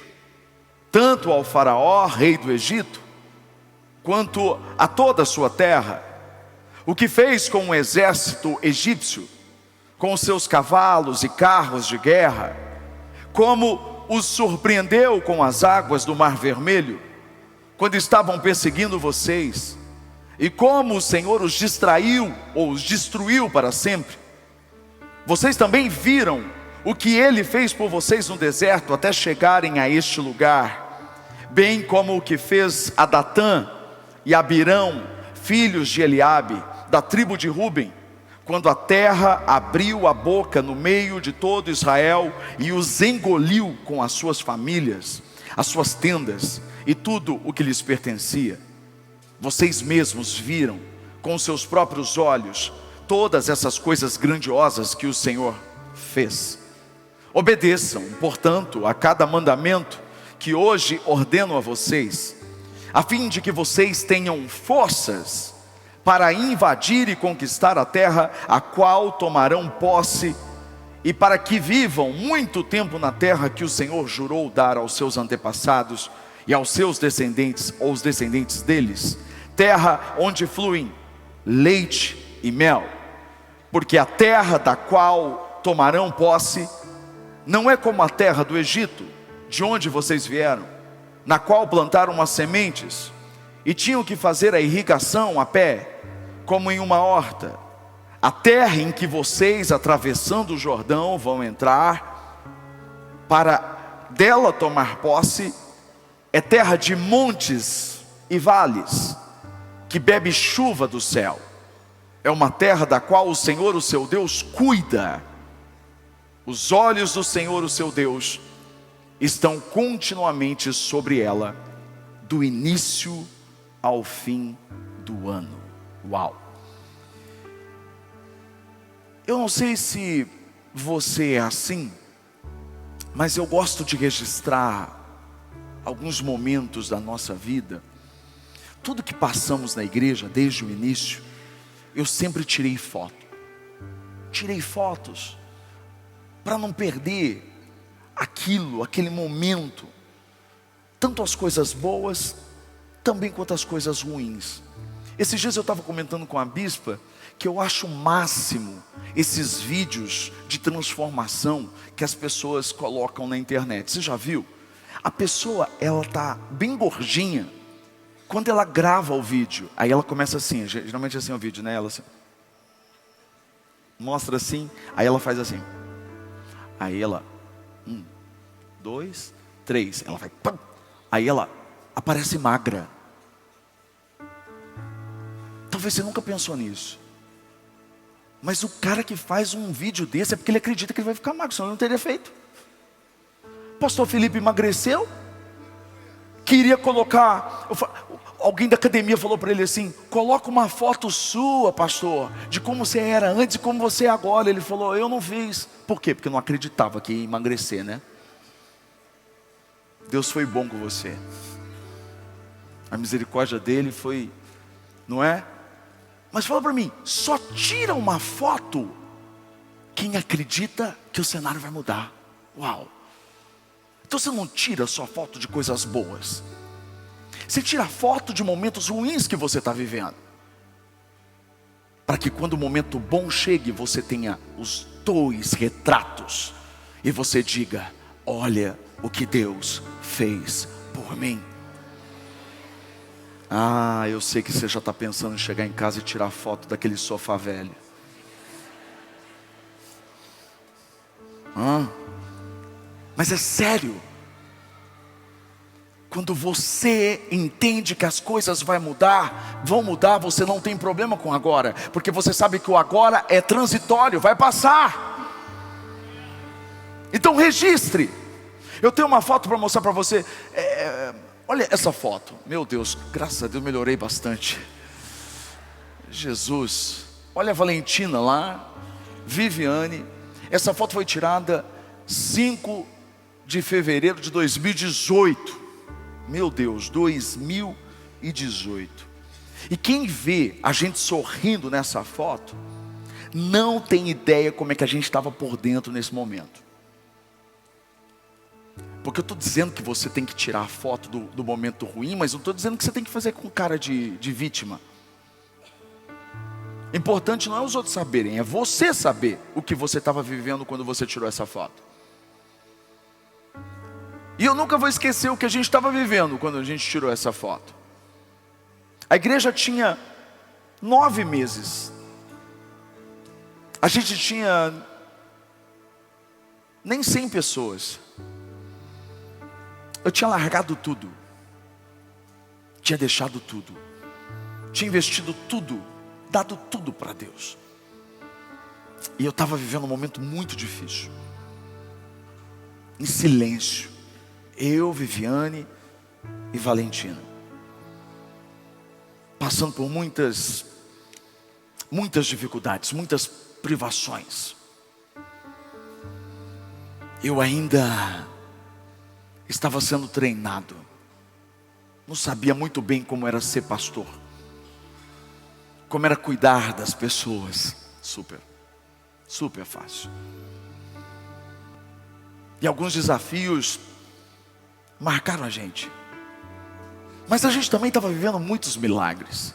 tanto ao faraó, rei do Egito, quanto a toda a sua terra. O que fez com o exército egípcio, com os seus cavalos e carros de guerra, como os surpreendeu com as águas do Mar Vermelho, quando estavam perseguindo vocês, e como o Senhor os distraiu ou os destruiu para sempre. Vocês também viram o que Ele fez por vocês no deserto até chegarem a este lugar, bem como o que fez a Datã e a Abirão, filhos de Eliabe, da tribo de Ruben, quando a terra abriu a boca no meio de todo Israel e os engoliu com as suas famílias, as suas tendas e tudo o que lhes pertencia. Vocês mesmos viram com seus próprios olhos todas essas coisas grandiosas que o Senhor fez. Obedeçam, portanto, a cada mandamento que hoje ordeno a vocês, a fim de que vocês tenham forças para invadir e conquistar a terra a qual tomarão posse, e para que vivam muito tempo na terra que o Senhor jurou dar aos seus antepassados e aos seus descendentes, ou os descendentes deles, terra onde fluem leite e mel. Porque a terra da qual tomarão posse não é como a terra do Egito, de onde vocês vieram, na qual plantaram as sementes e tinham que fazer a irrigação a pé, como em uma horta. A terra em que vocês, atravessando o Jordão, vão entrar para dela tomar posse, é terra de montes e vales, que bebe chuva do céu. É uma terra da qual o Senhor, o seu Deus, cuida. Os olhos do Senhor, o seu Deus, estão continuamente sobre ela, do início ao fim do ano. Uau! Eu não sei se você é assim, mas eu gosto de registrar alguns momentos da nossa vida. Tudo que passamos na igreja desde o início, eu sempre tirei foto. Tirei fotos para não perder aquele momento, tanto as coisas boas, também quanto as coisas ruins. Esses dias eu estava comentando com a bispa que eu acho o máximo esses vídeos de transformação que as pessoas colocam na internet. Você já viu? A pessoa, ela está bem gordinha, quando ela grava o vídeo, aí ela começa assim, geralmente é assim o vídeo, né? Ela assim, mostra assim, aí ela faz assim, aí ela, 1, 2, 3, ela vai, pam, aí ela aparece magra. Talvez você nunca pensou nisso, mas o cara que faz um vídeo desse é porque ele acredita que ele vai ficar magro, senão ele não teria feito. Pastor Felipe emagreceu, queria colocar, alguém da academia falou para ele assim, coloca uma foto sua, pastor, de como você era antes e como você é agora. Ele falou, eu não fiz. Por quê? Porque eu não acreditava que ia emagrecer, né? Deus foi bom com você, a misericórdia dele foi, não é? Mas fala para mim, só tira uma foto quem acredita que o cenário vai mudar. Uau! Então você não tira só foto de coisas boas, você tira foto de momentos ruins que você está vivendo, para que quando o momento bom chegue, você tenha os 2 retratos, e você diga, olha o que Deus fez por mim. Ah, eu sei que você já está pensando em chegar em casa e tirar foto daquele sofá velho. Mas é sério. Quando você entende que as coisas vão mudar, você não tem problema com agora, porque você sabe que o agora é transitório, vai passar. Então registre. Eu tenho uma foto para mostrar para você. Olha essa foto. Meu Deus, graças a Deus melhorei bastante. Jesus. Olha a Valentina lá, Viviane. Essa foto foi tirada 5 de fevereiro de 2018. Meu Deus, 2018. E quem vê a gente sorrindo nessa foto, não tem ideia como é que a gente estava por dentro nesse momento. Porque eu estou dizendo que você tem que tirar a foto do momento ruim, mas não estou dizendo que você tem que fazer com cara de vítima. Importante não é os outros saberem, é você saber o que você estava vivendo quando você tirou essa foto. E eu nunca vou esquecer o que a gente estava vivendo quando a gente tirou essa foto. A igreja tinha 9 meses. A gente tinha nem 100 pessoas. Eu tinha largado tudo. Tinha deixado tudo. Tinha investido tudo. Dado tudo para Deus. E eu estava vivendo um momento muito difícil. Em silêncio. Eu, Viviane e Valentina. Passando por muitas dificuldades, muitas privações. Eu ainda estava sendo treinado. Não sabia muito bem como era ser pastor. Como era cuidar das pessoas. Super fácil. E alguns desafios marcaram a gente. Mas a gente também estava vivendo muitos milagres.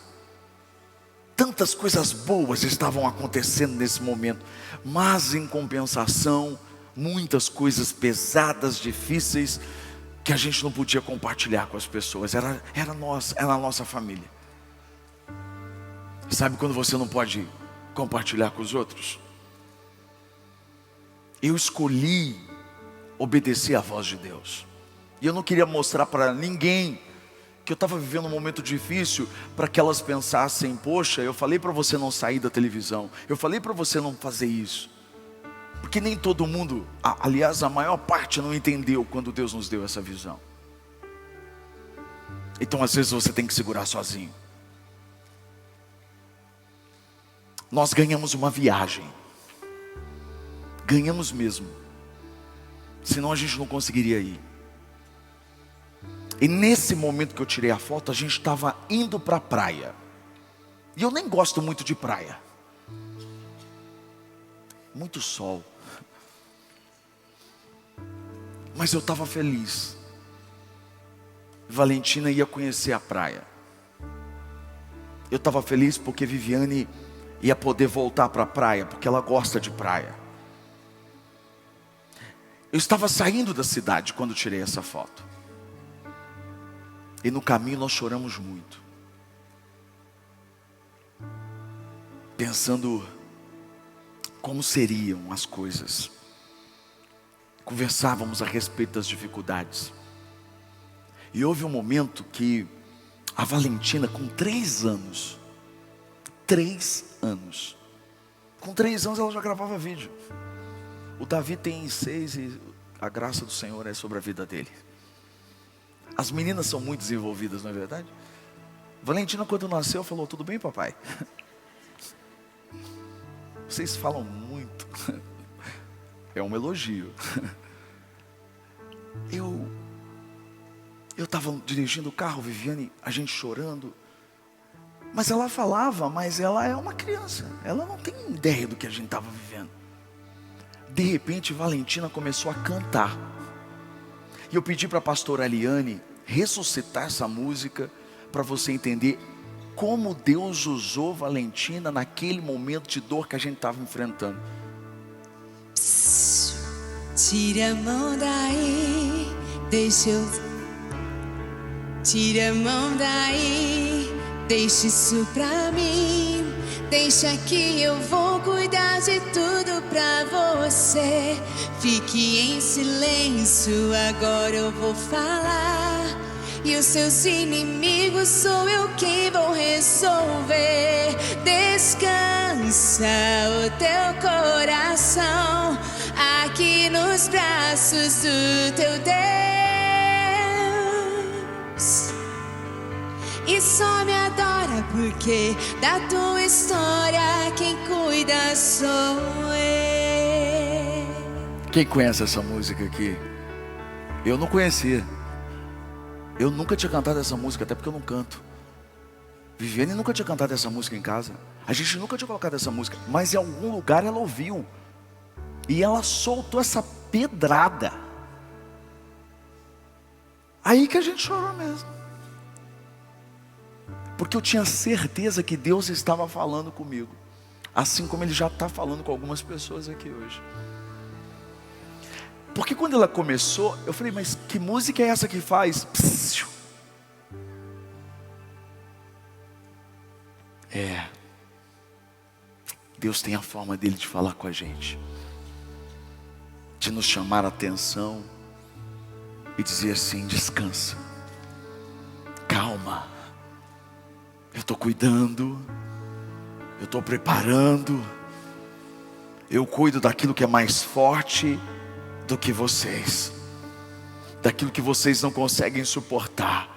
Tantas coisas boas estavam acontecendo nesse momento. Mas em compensação, muitas coisas pesadas, difíceis, que a gente não podia compartilhar com as pessoas. Era a nossa família. Sabe quando você não pode compartilhar com os outros? Eu escolhi obedecer à voz de Deus. E eu não queria mostrar para ninguém que eu estava vivendo um momento difícil, para que elas pensassem: poxa, eu falei para você não sair da televisão, eu falei para você não fazer isso. Porque nem todo mundo, aliás, a maior parte não entendeu quando Deus nos deu essa visão. Então às vezes você tem que segurar sozinho. Nós ganhamos uma viagem. Ganhamos mesmo. Senão a gente não conseguiria ir. E nesse momento que eu tirei a foto, a gente estava indo para a praia. E eu nem gosto muito de praia. Muito sol. Mas eu estava feliz. Valentina ia conhecer a praia. Eu estava feliz porque Viviane ia poder voltar para a praia, porque ela gosta de praia. Eu estava saindo da cidade quando tirei essa foto. E no caminho nós choramos muito. Pensando como seriam as coisas. Conversávamos a respeito das dificuldades. E houve um momento que a Valentina, com 3 anos, com 3 anos ela já gravava vídeo. O Davi tem 6 e a graça do Senhor é sobre a vida dele. As meninas são muito desenvolvidas, não é verdade? Valentina, quando nasceu, falou: tudo bem, papai? Vocês falam muito. É um elogio. Eu estava dirigindo o carro, Viviane, a gente chorando. Mas ela falava, mas ela é uma criança. Ela não tem ideia do que a gente estava vivendo. De repente, Valentina começou a cantar. E eu pedi para a pastora Eliane ressuscitar essa música, para você entender como Deus usou Valentina naquele momento de dor que a gente estava enfrentando. Tira a mão daí, deixa eu... Tira a mão daí, deixa isso pra mim. Deixa que eu vou cuidar de tudo pra você. Fique em silêncio, agora eu vou falar. E os seus inimigos sou eu quem vou resolver. Descansa o teu coração aqui nos braços do teu Deus. E só me adora porque da tua história quem cuida sou eu. Quem conhece essa música aqui? Eu não conhecia. Eu nunca tinha cantado essa música, até porque eu não canto. Viviane nunca tinha cantado essa música em casa. A gente nunca tinha colocado essa música, mas em algum lugar ela ouviu. E ela soltou essa pedrada. Aí que a gente chorou mesmo. Porque eu tinha certeza que Deus estava falando comigo, assim como Ele já está falando com algumas pessoas aqui hoje. Porque quando ela começou, eu falei: mas que música é essa que faz? É Deus tem a forma dele de falar com a gente, de nos chamar a atenção e dizer assim: descansa, calma, eu estou cuidando, eu estou preparando, eu cuido daquilo que é mais forte do que vocês, daquilo que vocês não conseguem suportar.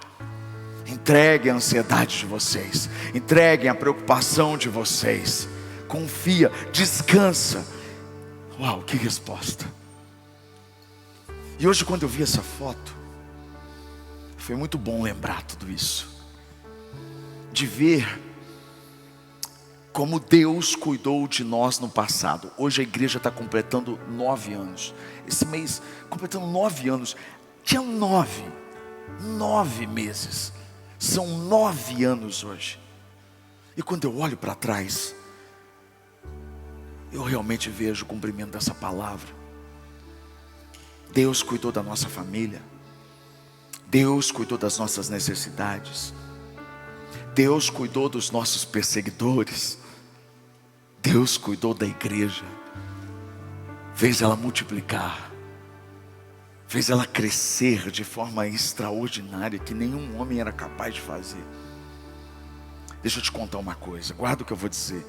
Entreguem a ansiedade de vocês, entreguem a preocupação de vocês, confia, descansa. Uau, que resposta! E hoje, quando eu vi essa foto, foi muito bom lembrar tudo isso, de ver como Deus cuidou de nós no passado. Hoje a igreja está completando 9 anos, esse mês completando 9 anos. Tinha 9 meses, são 9 anos hoje. E quando eu olho para trás, eu realmente vejo o cumprimento dessa palavra. Deus cuidou da nossa família, Deus cuidou das nossas necessidades, Deus cuidou dos nossos perseguidores, Deus cuidou da igreja, fez ela multiplicar, fez ela crescer de forma extraordinária, que nenhum homem era capaz de fazer. Deixa eu te contar uma coisa, guarda o que eu vou dizer.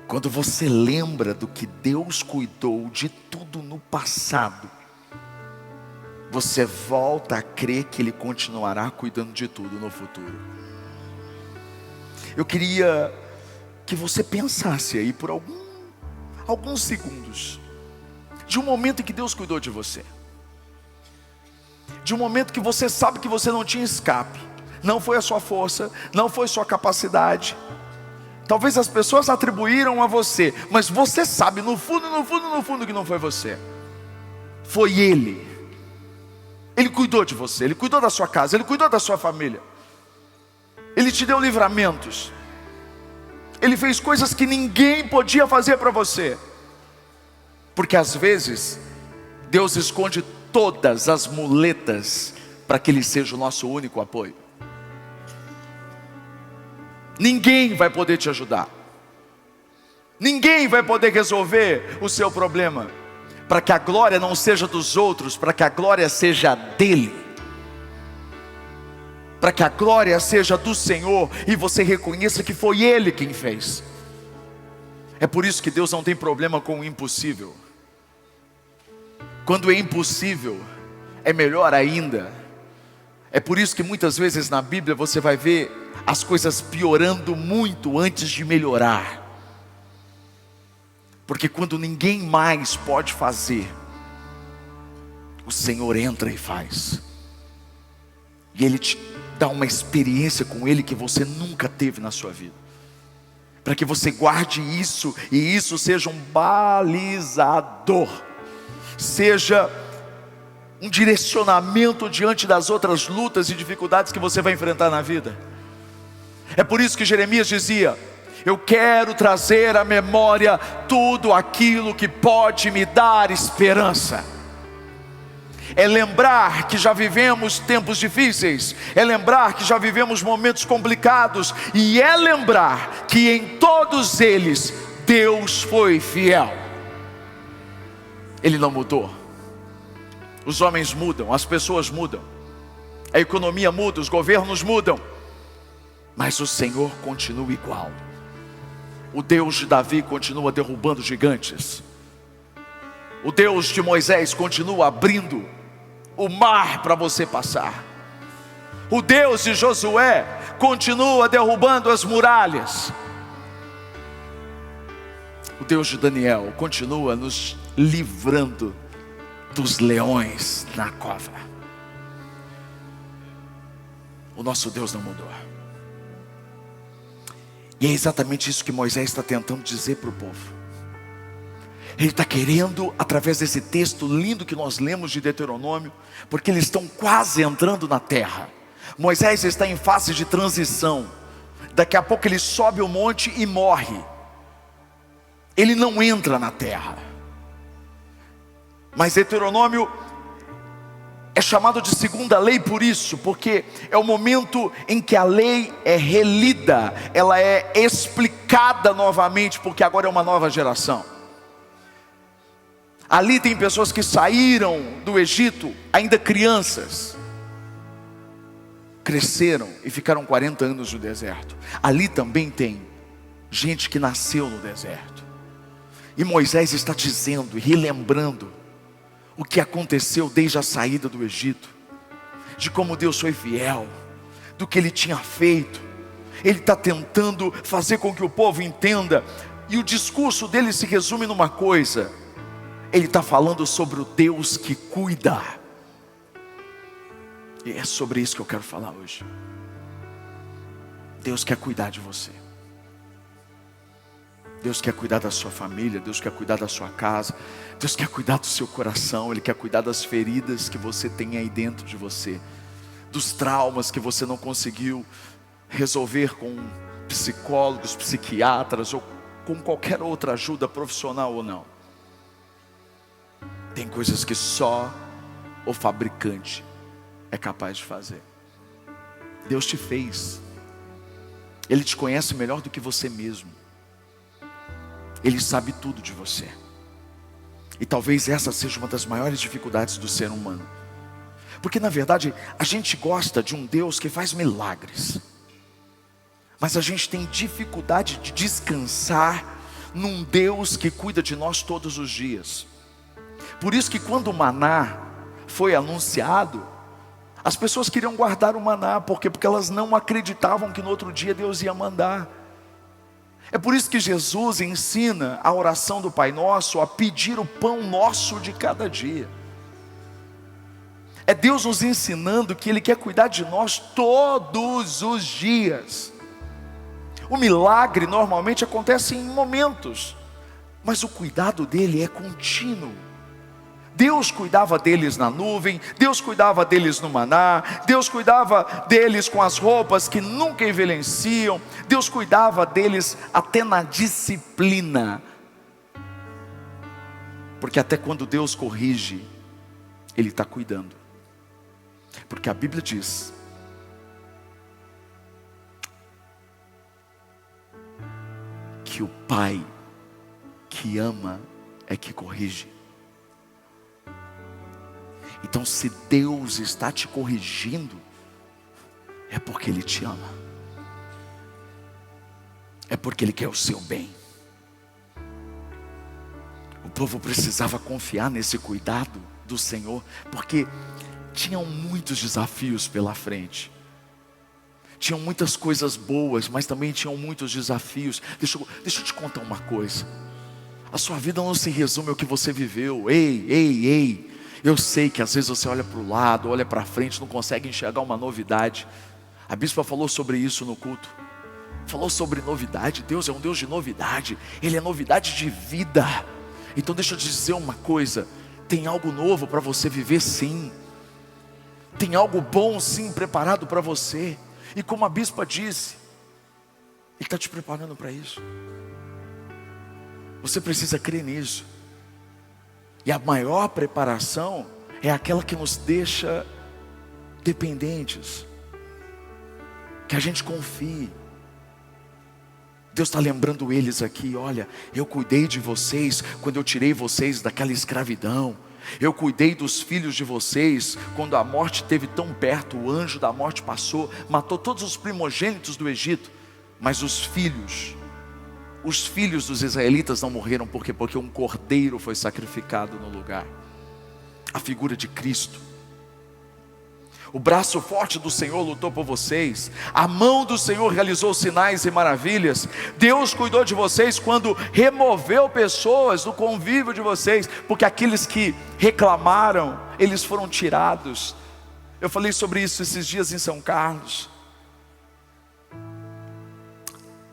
Quando você lembra do que Deus cuidou de tudo no passado, você volta a crer que Ele continuará cuidando de tudo no futuro. Eu queria que você pensasse aí por alguns segundos, de um momento em que Deus cuidou de você, de um momento que você sabe que você não tinha escape, não foi a sua força, não foi sua capacidade. Talvez as pessoas atribuíram a você, mas você sabe no fundo que não foi você, foi Ele. Ele cuidou de você, Ele cuidou da sua casa, Ele cuidou da sua família, Ele te deu livramentos, Ele fez coisas que ninguém podia fazer para você. Porque às vezes Deus esconde todas as muletas para que Ele seja o nosso único apoio. Ninguém vai poder te ajudar, ninguém vai poder resolver o seu problema, para que a glória não seja dos outros, para que a glória seja dEle, para que a glória seja do Senhor, e você reconheça que foi Ele quem fez. É por isso que Deus não tem problema com o impossível. Quando é impossível, é melhor ainda. É por isso que muitas vezes na Bíblia você vai ver as coisas piorando muito antes de melhorar. Porque quando ninguém mais pode fazer, o Senhor entra e faz. E Ele te dá uma experiência com Ele que você nunca teve na sua vida, para que você guarde isso, e isso seja um balizador, seja um direcionamento diante das outras lutas e dificuldades que você vai enfrentar na vida. É por isso que Jeremias dizia: eu quero trazer à memória tudo aquilo que pode me dar esperança. É lembrar que já vivemos tempos difíceis, é lembrar que já vivemos momentos complicados, e é lembrar que em todos eles Deus foi fiel. Ele não mudou. Os homens mudam, as pessoas mudam, a economia muda, os governos mudam, mas o Senhor continua igual. O Deus de Davi continua derrubando gigantes, o Deus de Moisés continua abrindo o mar para você passar, o Deus de Josué continua derrubando as muralhas, o Deus de Daniel continua nos livrando dos leões na cova. O nosso Deus não mudou. E é exatamente isso que Moisés está tentando dizer para o povo. Ele está querendo, através desse texto lindo que nós lemos de Deuteronômio, porque eles estão quase entrando na terra. Moisés está em fase de transição. Daqui a pouco ele sobe o monte e morre. Ele não entra na terra. Mas Deuteronômio É chamado de segunda lei por isso, porque é o momento em que a lei é relida, ela é explicada novamente, porque agora é uma nova geração. Ali tem pessoas que saíram do Egito ainda crianças, cresceram e ficaram 40 anos no deserto. Ali também tem gente que nasceu no deserto. E Moisés está dizendo e relembrando o que aconteceu desde a saída do Egito, de como Deus foi fiel, do que Ele tinha feito. Ele está tentando fazer com que o povo entenda, e o discurso dele se resume numa coisa: ele está falando sobre o Deus que cuida. E é sobre isso que eu quero falar hoje. Deus quer cuidar de você. Deus quer cuidar da sua família, Deus quer cuidar da sua casa, Deus quer cuidar do seu coração, Ele quer cuidar das feridas que você tem aí dentro de você, dos traumas que você não conseguiu resolver com psicólogos, psiquiatras ou com qualquer outra ajuda profissional ou não. Tem coisas que só o fabricante é capaz de fazer. Deus te fez, Ele te conhece melhor do que você mesmo. Ele sabe tudo de você. E talvez essa seja uma das maiores dificuldades do ser humano. Porque na verdade a gente gosta de um Deus que faz milagres, mas a gente tem dificuldade de descansar num Deus que cuida de nós todos os dias. Por isso que quando o maná foi anunciado, as pessoas queriam guardar o maná. Por quê? Porque elas não acreditavam que no outro dia Deus ia mandar. É por isso que Jesus ensina a oração do Pai Nosso, a pedir o pão nosso de cada dia. É Deus nos ensinando que Ele quer cuidar de nós todos os dias. O milagre normalmente acontece em momentos, mas o cuidado dele é contínuo. Deus cuidava deles na nuvem, Deus cuidava deles no maná, Deus cuidava deles com as roupas que nunca envelheciam, Deus cuidava deles até na disciplina. Porque até quando Deus corrige, Ele está cuidando. Porque a Bíblia diz que o Pai que ama é que corrige. Então, se Deus está te corrigindo, é porque Ele te ama, é porque Ele quer o seu bem. O povo precisava confiar nesse cuidado do Senhor, porque tinham muitos desafios pela frente. Tinham muitas coisas boas, mas também tinham muitos desafios. Deixa eu te contar uma coisa. A sua vida não se resume ao que você viveu. Ei. Eu sei que às vezes você olha para o lado, olha para frente, não consegue enxergar uma novidade. A bispa falou sobre isso no culto. Falou sobre novidade. Deus é um Deus de novidade. Ele é novidade de vida. Então deixa eu te dizer uma coisa. Tem algo novo para você viver, sim. Tem algo bom, sim, preparado para você. E como a bispa disse, Ele está te preparando para isso. Você precisa crer nisso. E a maior preparação é aquela que nos deixa dependentes, que a gente confie. Deus está lembrando eles aqui: olha, eu cuidei de vocês quando eu tirei vocês daquela escravidão. Eu cuidei dos filhos de vocês quando a morte esteve tão perto. O anjo da morte passou, matou todos os primogênitos do Egito. Mas os filhos dos israelitas não morreram. Por quê? Porque um cordeiro foi sacrificado no lugar. A figura de Cristo. O braço forte do Senhor lutou por vocês. A mão do Senhor realizou sinais e maravilhas. Deus cuidou de vocês quando removeu pessoas do convívio de vocês. Porque aqueles que reclamaram, eles foram tirados. Eu falei sobre isso esses dias em São Carlos.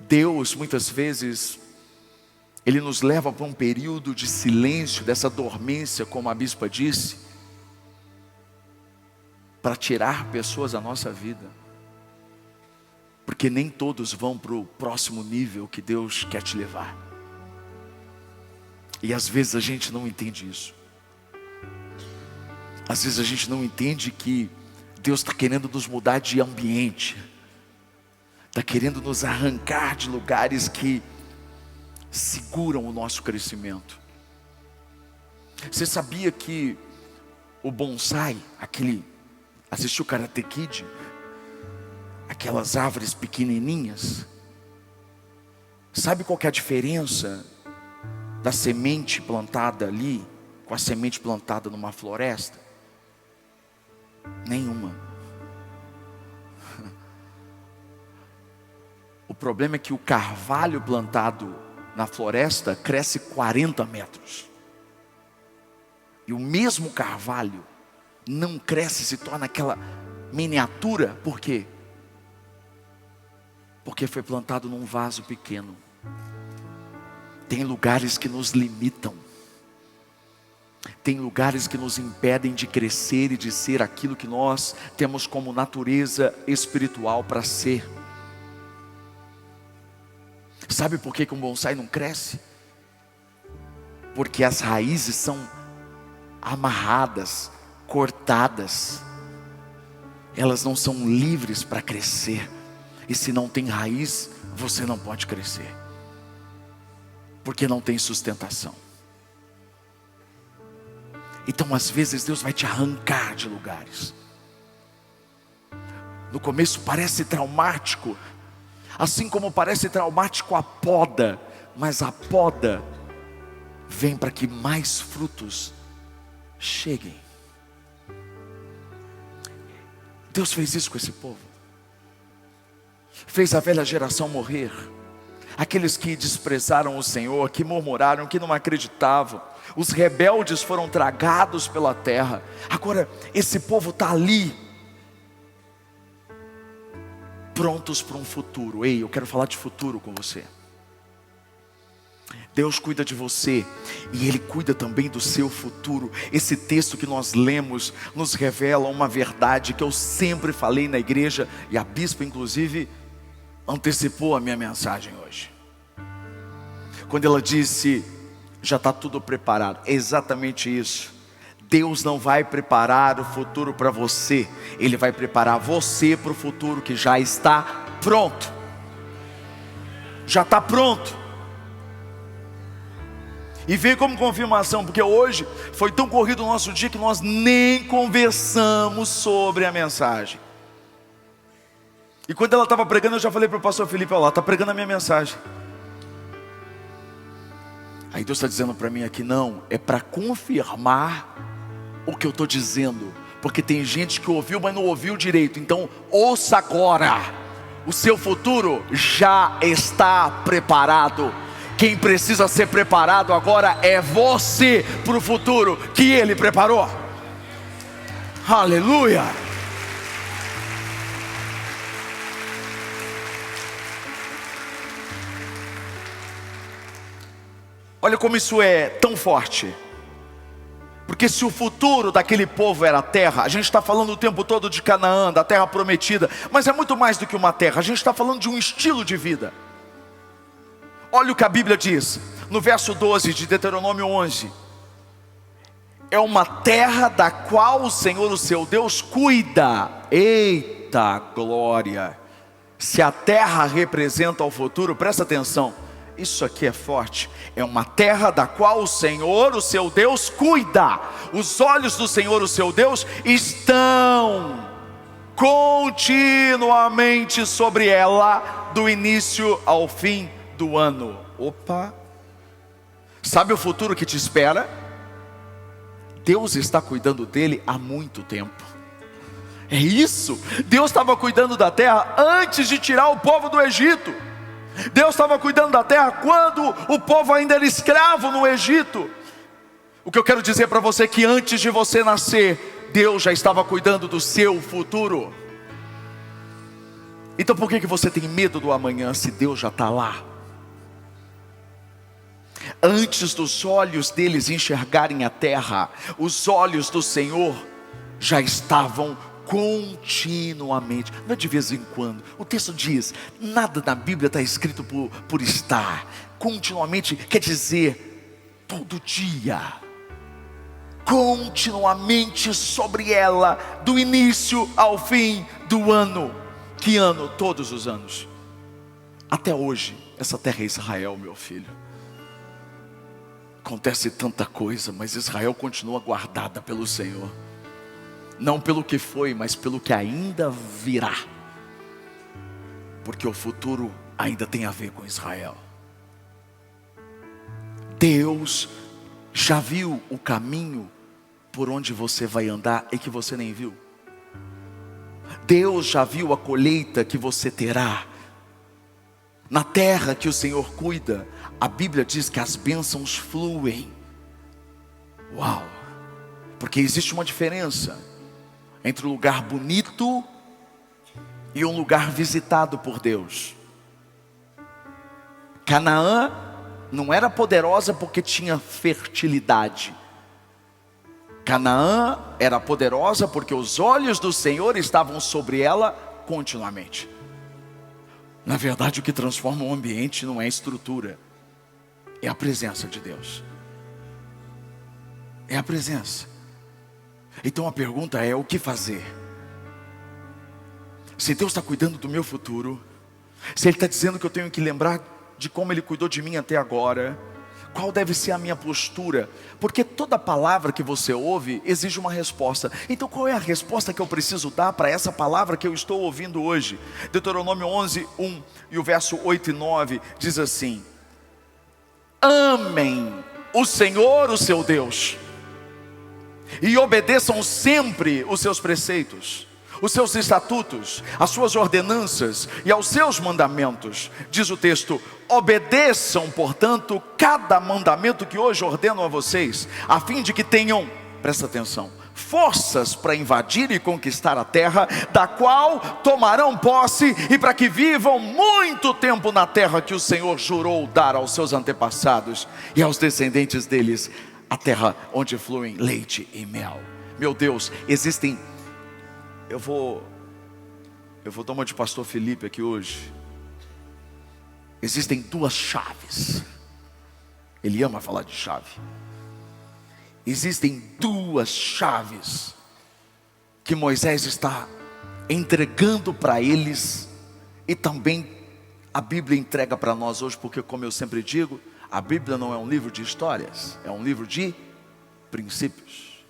Deus muitas vezes Ele nos leva para um período de silêncio, dessa dormência, como a bispa disse, para tirar pessoas da nossa vida, porque nem todos vão para o próximo nível que Deus quer te levar. E às vezes a gente não entende isso. Às vezes a gente não entende que Deus está querendo nos mudar de ambiente, está querendo nos arrancar de lugares que seguram o nosso crescimento. Você sabia que o bonsai, assistiu Karate Kid? Aquelas árvores pequenininhas. Sabe qual que é a diferença da semente plantada ali com a semente plantada numa floresta? Nenhuma. O problema é que o carvalho plantado na floresta cresce 40 metros. E o mesmo carvalho não cresce, se torna aquela miniatura. Por quê? Porque foi plantado num vaso pequeno. Tem lugares que nos limitam. Tem lugares que nos impedem de crescer e de ser aquilo que nós temos como natureza espiritual para ser. Sabe por que um bonsai não cresce? Porque as raízes são amarradas, cortadas. Elas não são livres para crescer. E se não tem raiz, você não pode crescer. Porque não tem sustentação. Então às vezes Deus vai te arrancar de lugares. No começo parece traumático, assim como parece traumático a poda, mas a poda vem para que mais frutos cheguem. Deus fez isso com esse povo. Fez a velha geração morrer. Aqueles que desprezaram o Senhor, que murmuraram, que não acreditavam. Os rebeldes foram tragados pela terra. Agora esse povo está ali, prontos para um futuro. Ei, eu quero falar de futuro com você. Deus cuida de você e Ele cuida também do seu futuro. Esse texto que nós lemos nos revela uma verdade que eu sempre falei na igreja, e a bispa inclusive antecipou a minha mensagem hoje, quando ela disse: já está tudo preparado. É exatamente isso. Deus não vai preparar o futuro para você, Ele vai preparar você para o futuro que já está pronto. Já está pronto. E veio como confirmação, porque hoje foi tão corrido o nosso dia que nós nem conversamos sobre a mensagem. E quando ela estava pregando, eu já falei para o pastor Felipe: olha lá, está pregando a minha mensagem. Aí Deus está dizendo para mim aqui: não, é para confirmar o que eu estou dizendo, porque tem gente que ouviu, mas não ouviu direito. Então ouça agora. O seu futuro já está preparado. Quem precisa ser preparado agora é você para o futuro que Ele preparou. Aleluia. Olha como isso é tão forte. Porque se o futuro daquele povo era a terra, a gente está falando o tempo todo de Canaã, da terra prometida, mas é muito mais do que uma terra. A gente está falando de um estilo de vida. Olha o que a Bíblia diz no verso 12 de Deuteronômio 11: é uma terra da qual o Senhor, o seu Deus, cuida. Eita glória! Se a terra representa o futuro, presta atenção, isso aqui é forte. É uma terra da qual o Senhor, o seu Deus, cuida. Os olhos do Senhor, o seu Deus, estão continuamente sobre ela, do início ao fim do ano. Opa! Sabe o futuro que te espera? Deus está cuidando dele há muito tempo. É isso. Deus estava cuidando da terra antes de tirar o povo do Egito. Deus estava cuidando da terra quando o povo ainda era escravo no Egito. O que eu quero dizer para você é que antes de você nascer, Deus já estava cuidando do seu futuro. Então por que você tem medo do amanhã se Deus já está lá? Antes dos olhos deles enxergarem a terra, os olhos do Senhor já estavam continuamente, não é de vez em quando. O texto diz, nada na Bíblia está escrito por estar. Continuamente quer dizer todo dia. continuamente sobre ela, do início ao fim do ano. Que ano? Todos os anos. Até hoje, essa terra é Israel, meu filho. Acontece tanta coisa, mas Israel continua guardada pelo Senhor. Não pelo que foi, mas pelo que ainda virá. Porque o futuro ainda tem a ver com Israel. Deus já viu o caminho por onde você vai andar e que você nem viu. Deus já viu a colheita que você terá. Na terra que o Senhor cuida, a Bíblia diz que as bênçãos fluem. Uau! Porque existe uma diferença entre um lugar bonito e um lugar visitado por Deus. Canaã não era poderosa porque tinha fertilidade. Canaã era poderosa porque os olhos do Senhor estavam sobre ela continuamente. Na verdade, o que transforma o ambiente não é a estrutura, é a presença de Deus. É a presença. Então a pergunta é: o que fazer? Se Deus está cuidando do meu futuro, se Ele está dizendo que eu tenho que lembrar de como Ele cuidou de mim até agora, qual deve ser a minha postura? Porque toda palavra que você ouve exige uma resposta. Então qual é a resposta que eu preciso dar para essa palavra que eu estou ouvindo hoje? Deuteronômio 11, 1 e o verso 8 e 9 diz assim: amem o Senhor, o seu Deus, e obedeçam sempre os seus preceitos, os seus estatutos, as suas ordenanças e aos seus mandamentos. Diz o texto: obedeçam, portanto, cada mandamento que hoje ordeno a vocês, a fim de que tenham, presta atenção, forças para invadir e conquistar a terra, da qual tomarão posse, e para que vivam muito tempo na terra que o Senhor jurou dar aos seus antepassados e aos descendentes deles, a terra onde fluem leite e mel. Meu Deus, existem... Eu vou dar uma de pastor Felipe aqui hoje. Existem duas chaves. Ele ama falar de chave. Existem duas chaves que Moisés está entregando para eles, e também a Bíblia entrega para nós hoje, porque, como eu sempre digo, a Bíblia não é um livro de histórias, é um livro de princípios.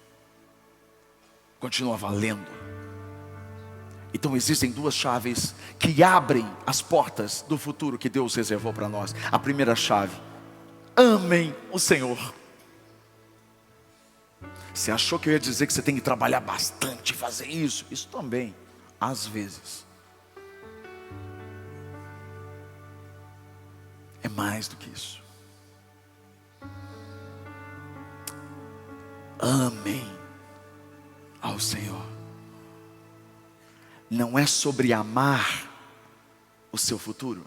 Continua valendo. Então existem duas chaves que abrem as portas do futuro que Deus reservou para nós. A primeira chave: amem o Senhor. Você achou que eu ia dizer que você tem que trabalhar bastante e fazer isso? Isso também, às vezes. É mais do que isso. Amem ao Senhor. Não é sobre amar o seu futuro,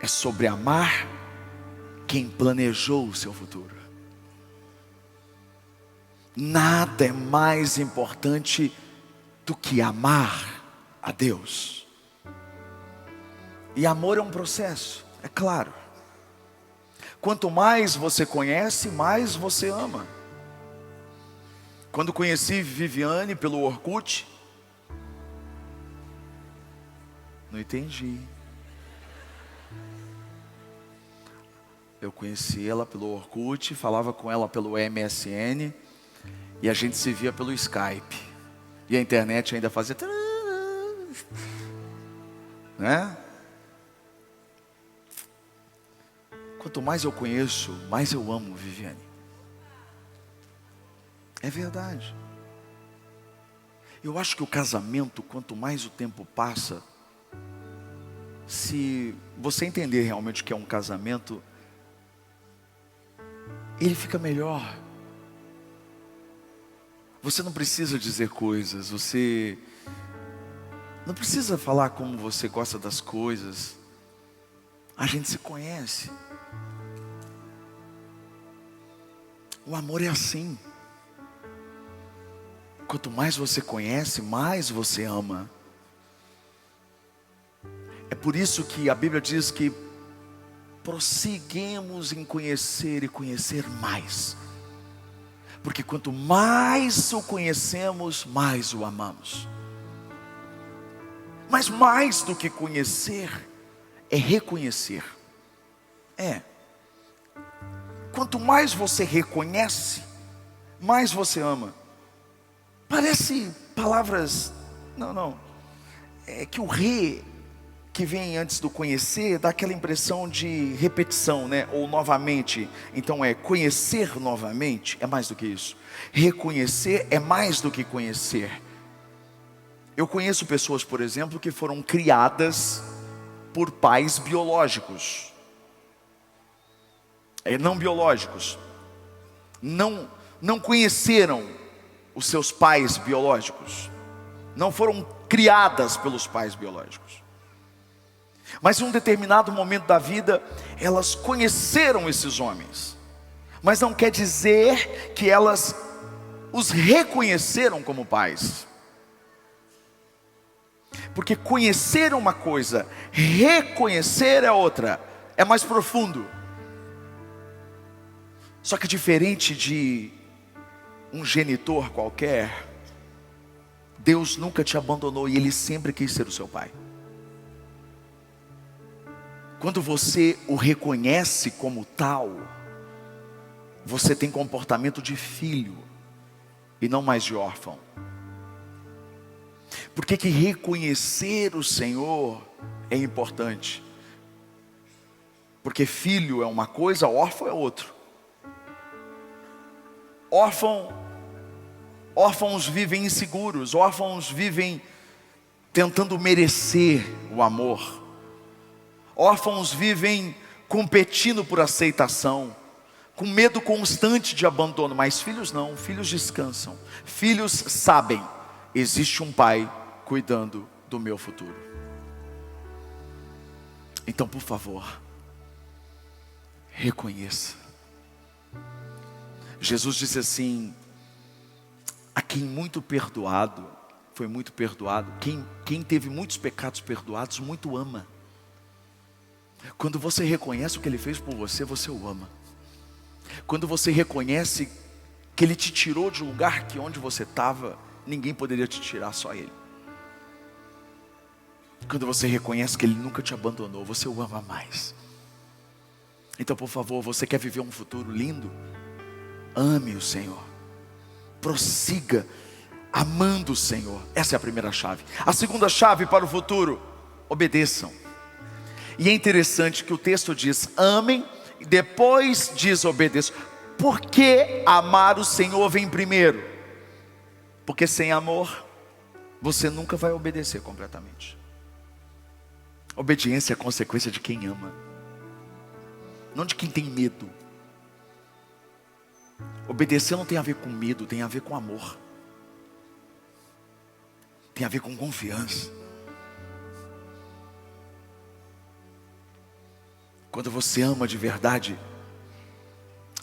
é sobre amar quem planejou o seu futuro. Nada é mais importante do que amar a Deus. E amor é um processo, é claro. Quanto mais você conhece, mais você ama. Quando conheci Viviane pelo Orkut, não entendi. Eu conheci ela pelo Orkut, falava com ela pelo MSN, e a gente se via pelo Skype. E a internet ainda fazia... né? Quanto mais eu conheço, mais eu amo Viviane. É verdade. Eu acho que o casamento, quanto mais o tempo passa, se você entender realmente o que é um casamento, ele fica melhor. Você não precisa dizer coisas, você não precisa falar como você gosta das coisas. A gente se conhece. O amor é assim. Quanto mais você conhece, mais você ama. É por isso que a Bíblia diz que prosseguimos em conhecer e conhecer mais, Porque quanto mais o conhecemos, mais o amamos. Mas mais do que conhecer, é reconhecer. Quanto mais você reconhece, mais você ama. Parece palavras... Não. É que o que vem antes do conhecer, dá aquela impressão de repetição, né? Ou novamente. Então conhecer novamente, é mais do que isso. Reconhecer é mais do que conhecer. Eu conheço pessoas, por exemplo, que foram criadas por pais biológicos. Não biológicos. Não conheceram os seus pais biológicos. Não foram criadas pelos pais biológicos. Mas em um determinado momento da vida, elas conheceram esses homens. Mas não quer dizer que elas os reconheceram como pais. Porque conhecer é uma coisa, reconhecer é outra, é mais profundo. Só que diferente de um genitor qualquer, Deus nunca te abandonou e Ele sempre quis ser o seu pai. Quando você o reconhece como tal, você tem comportamento de filho e não mais de órfão. Por que reconhecer o Senhor é importante? Porque filho é uma coisa, órfão é outro. Órfãos vivem inseguros, órfãos vivem tentando merecer o amor. Órfãos vivem competindo por aceitação, com medo constante de abandono. Mas filhos não, filhos descansam. Filhos sabem, existe um pai cuidando do meu futuro. Então, por favor, reconheça. Jesus disse assim: a quem muito perdoado, foi muito perdoado. Quem teve muitos pecados perdoados, muito ama. Quando você reconhece o que Ele fez por você, você o ama. Quando você reconhece que Ele te tirou de um lugar que onde você estava, ninguém poderia te tirar, só Ele. Quando você reconhece que Ele nunca te abandonou, você o ama mais. Então, por favor, você quer viver um futuro lindo? Ame o Senhor. Prossiga amando o Senhor. Essa é a primeira chave. A segunda chave para o futuro: obedeçam. E é interessante que o texto diz: amem, e depois diz: obedeçam. Por que amar o Senhor vem primeiro? Porque sem amor, você nunca vai obedecer completamente. Obediência é consequência de quem ama, não de quem tem medo. Obedecer não tem a ver com medo, tem a ver com amor. Tem a ver com confiança. Quando você ama de verdade,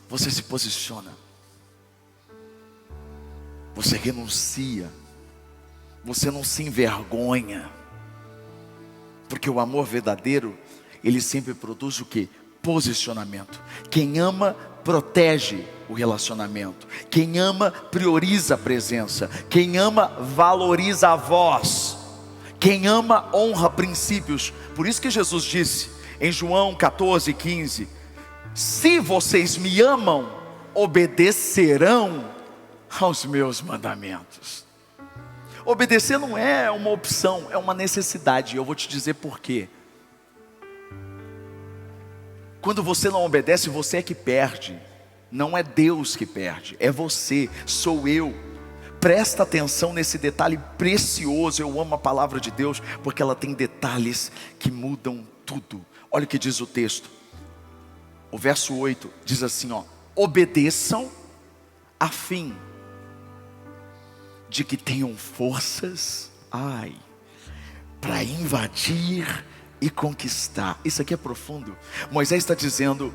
você se posiciona. Você renuncia. Você não se envergonha. Porque o amor verdadeiro, ele sempre produz o quê? Posicionamento. Quem ama, protege o relacionamento. Quem ama, prioriza a presença. Quem ama, valoriza a voz. Quem ama, honra princípios. Por isso que Jesus disse em João 14:15: se vocês me amam, obedecerão aos meus mandamentos. Obedecer não é uma opção, é uma necessidade. Eu vou te dizer por quê. Quando você não obedece, você é que perde. Não é Deus que perde, é você, sou eu. Presta atenção nesse detalhe precioso. Eu amo a palavra de Deus, porque ela tem detalhes que mudam tudo. Olha o que diz o texto. O verso 8 diz assim, obedeçam a fim de que tenham forças, para invadir e conquistar. Isso aqui é profundo. Moisés está dizendo,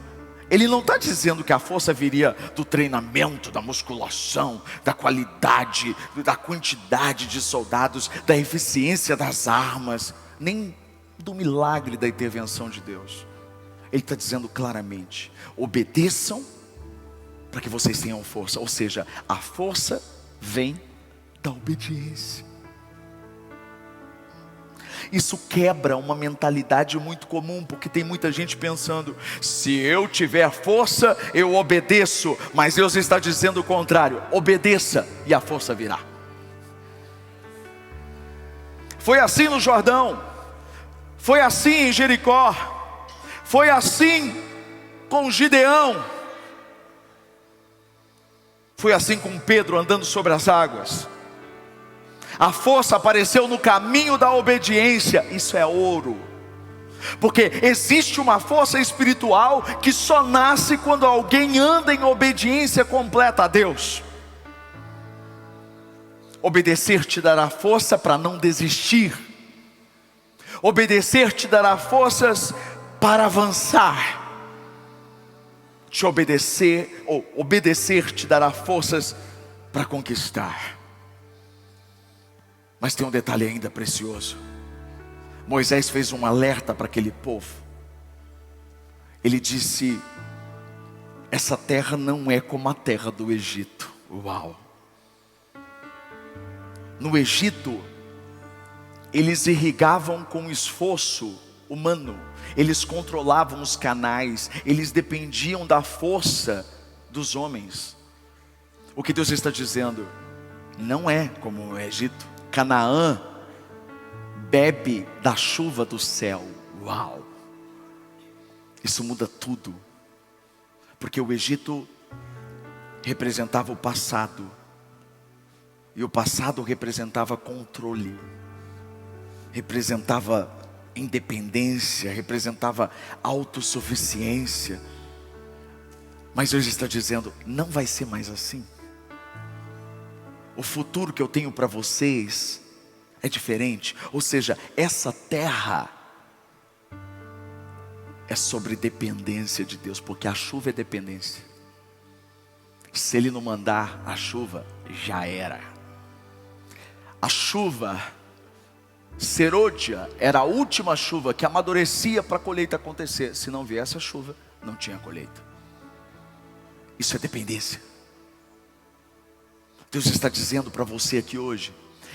ele não está dizendo que a força viria do treinamento, da musculação, da qualidade, da quantidade de soldados, da eficiência das armas, nem do milagre da intervenção de Deus. Ele está dizendo claramente: obedeçam para que vocês tenham força. Ou seja, a força vem da obediência. Isso quebra uma mentalidade muito comum, porque tem muita gente pensando: se eu tiver força, eu obedeço. Mas Deus está dizendo o contrário: obedeça e a força virá. Foi assim no Jordão, foi assim em Jericó, foi assim com Gideão, foi assim com Pedro andando sobre as águas. A força apareceu no caminho da obediência. Isso é ouro, porque existe uma força espiritual que só nasce quando alguém anda em obediência completa a Deus. Obedecer te dará força para não desistir. Obedecer te dará forças para avançar. Obedecer te dará forças para conquistar. Mas tem um detalhe ainda precioso. Moisés fez um alerta para aquele povo. Ele disse: essa terra não é como a terra do Egito. Uau! No Egito, eles irrigavam com esforço humano. Eles controlavam os canais. Eles dependiam da força dos homens. O que Deus está dizendo: não é como o Egito. Canaã bebe da chuva do céu. Uau! Isso muda tudo. Porque o Egito representava o passado. E o passado representava controle. Representava independência. Representava autossuficiência. Mas Deus está dizendo: não vai ser mais assim. O futuro que eu tenho para vocês é diferente. Ou seja, essa terra é sobre dependência de Deus, porque a chuva é dependência. Se Ele não mandar a chuva, já era. A chuva serôdia era a última chuva que amadurecia para a colheita acontecer. Se não viesse a chuva, não tinha colheita. Isso é dependência. Deus está dizendo para você aqui hoje: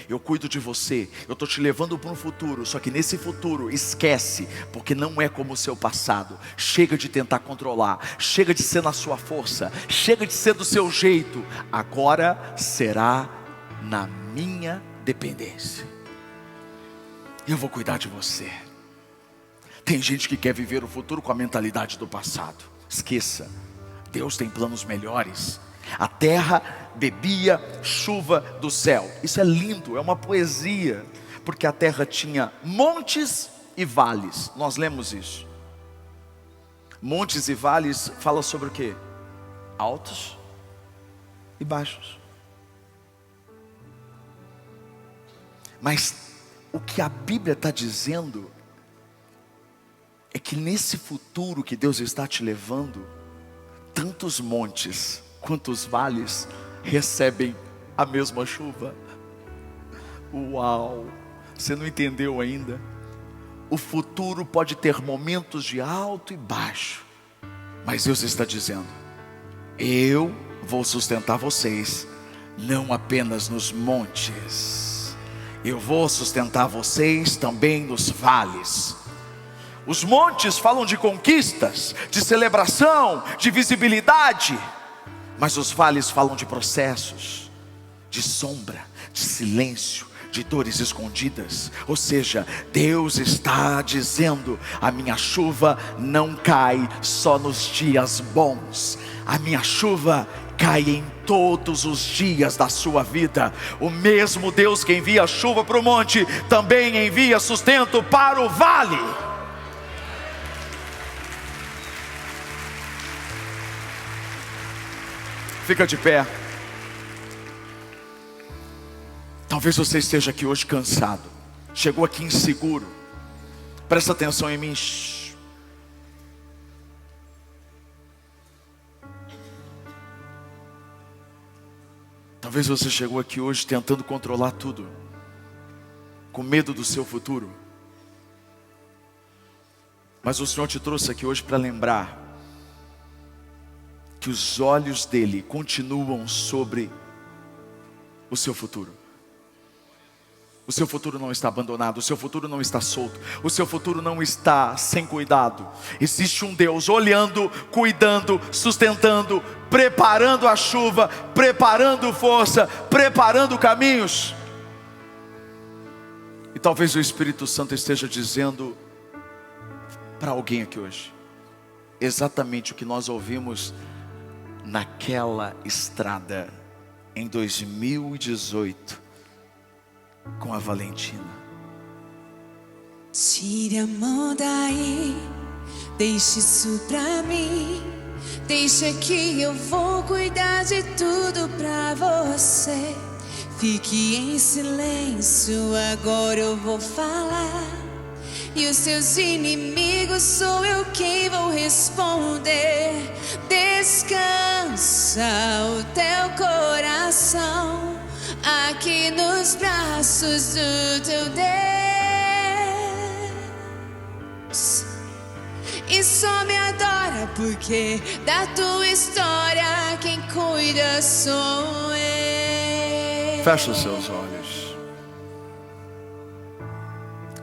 eu cuido de você, eu estou te levando para um futuro. Só que nesse futuro, esquece, porque não é como o seu passado. Chega de tentar controlar, chega de ser na sua força, chega de ser do seu jeito. Agora será na minha dependência. Eu vou cuidar de você. Tem gente que quer viver o futuro com a mentalidade do passado. Esqueça, Deus tem planos melhores. A terra bebia chuva do céu. Isso é lindo, é uma poesia. Porque a terra tinha montes e vales. Nós lemos isso. Montes e vales fala sobre o quê? Altos e baixos. Mas o que a Bíblia está dizendo é que nesse futuro que Deus está te levando, tantos montes quantos vales recebem a mesma chuva. Uau! Você não entendeu ainda? O futuro pode ter momentos de alto e baixo, mas Deus está dizendo: eu vou sustentar vocês, não apenas nos montes, eu vou sustentar vocês também nos vales. Os montes falam de conquistas, de celebração, de visibilidade. Mas os vales falam de processos, de sombra, de silêncio, de dores escondidas. Ou seja, Deus está dizendo: a minha chuva não cai só nos dias bons. A minha chuva cai em todos os dias da sua vida. O mesmo Deus que envia chuva para o monte, também envia sustento para o vale. Fica de pé. Talvez você esteja aqui hoje cansado, chegou aqui inseguro. Presta atenção em mim. Talvez você chegou aqui hoje tentando controlar tudo, com medo do seu futuro. Mas o Senhor te trouxe aqui hoje para lembrar que que os olhos dele continuam sobre o seu futuro. O seu futuro não está abandonado, o seu futuro não está solto, o seu futuro não está sem cuidado. Existe um Deus olhando, cuidando, sustentando, preparando a chuva, preparando força, preparando caminhos. E talvez o Espírito Santo esteja dizendo para alguém aqui hoje exatamente o que nós ouvimos naquela estrada em 2018 com a Valentina. Tire a mão daí, deixe isso pra mim. Deixa que eu vou cuidar de tudo pra você. Fique em silêncio, agora eu vou falar. E os seus inimigos sou eu quem vou responder. Descansa o teu coração aqui nos braços do teu Deus. E só me adora porque da tua história quem cuida sou eu. Fecha os seus olhos.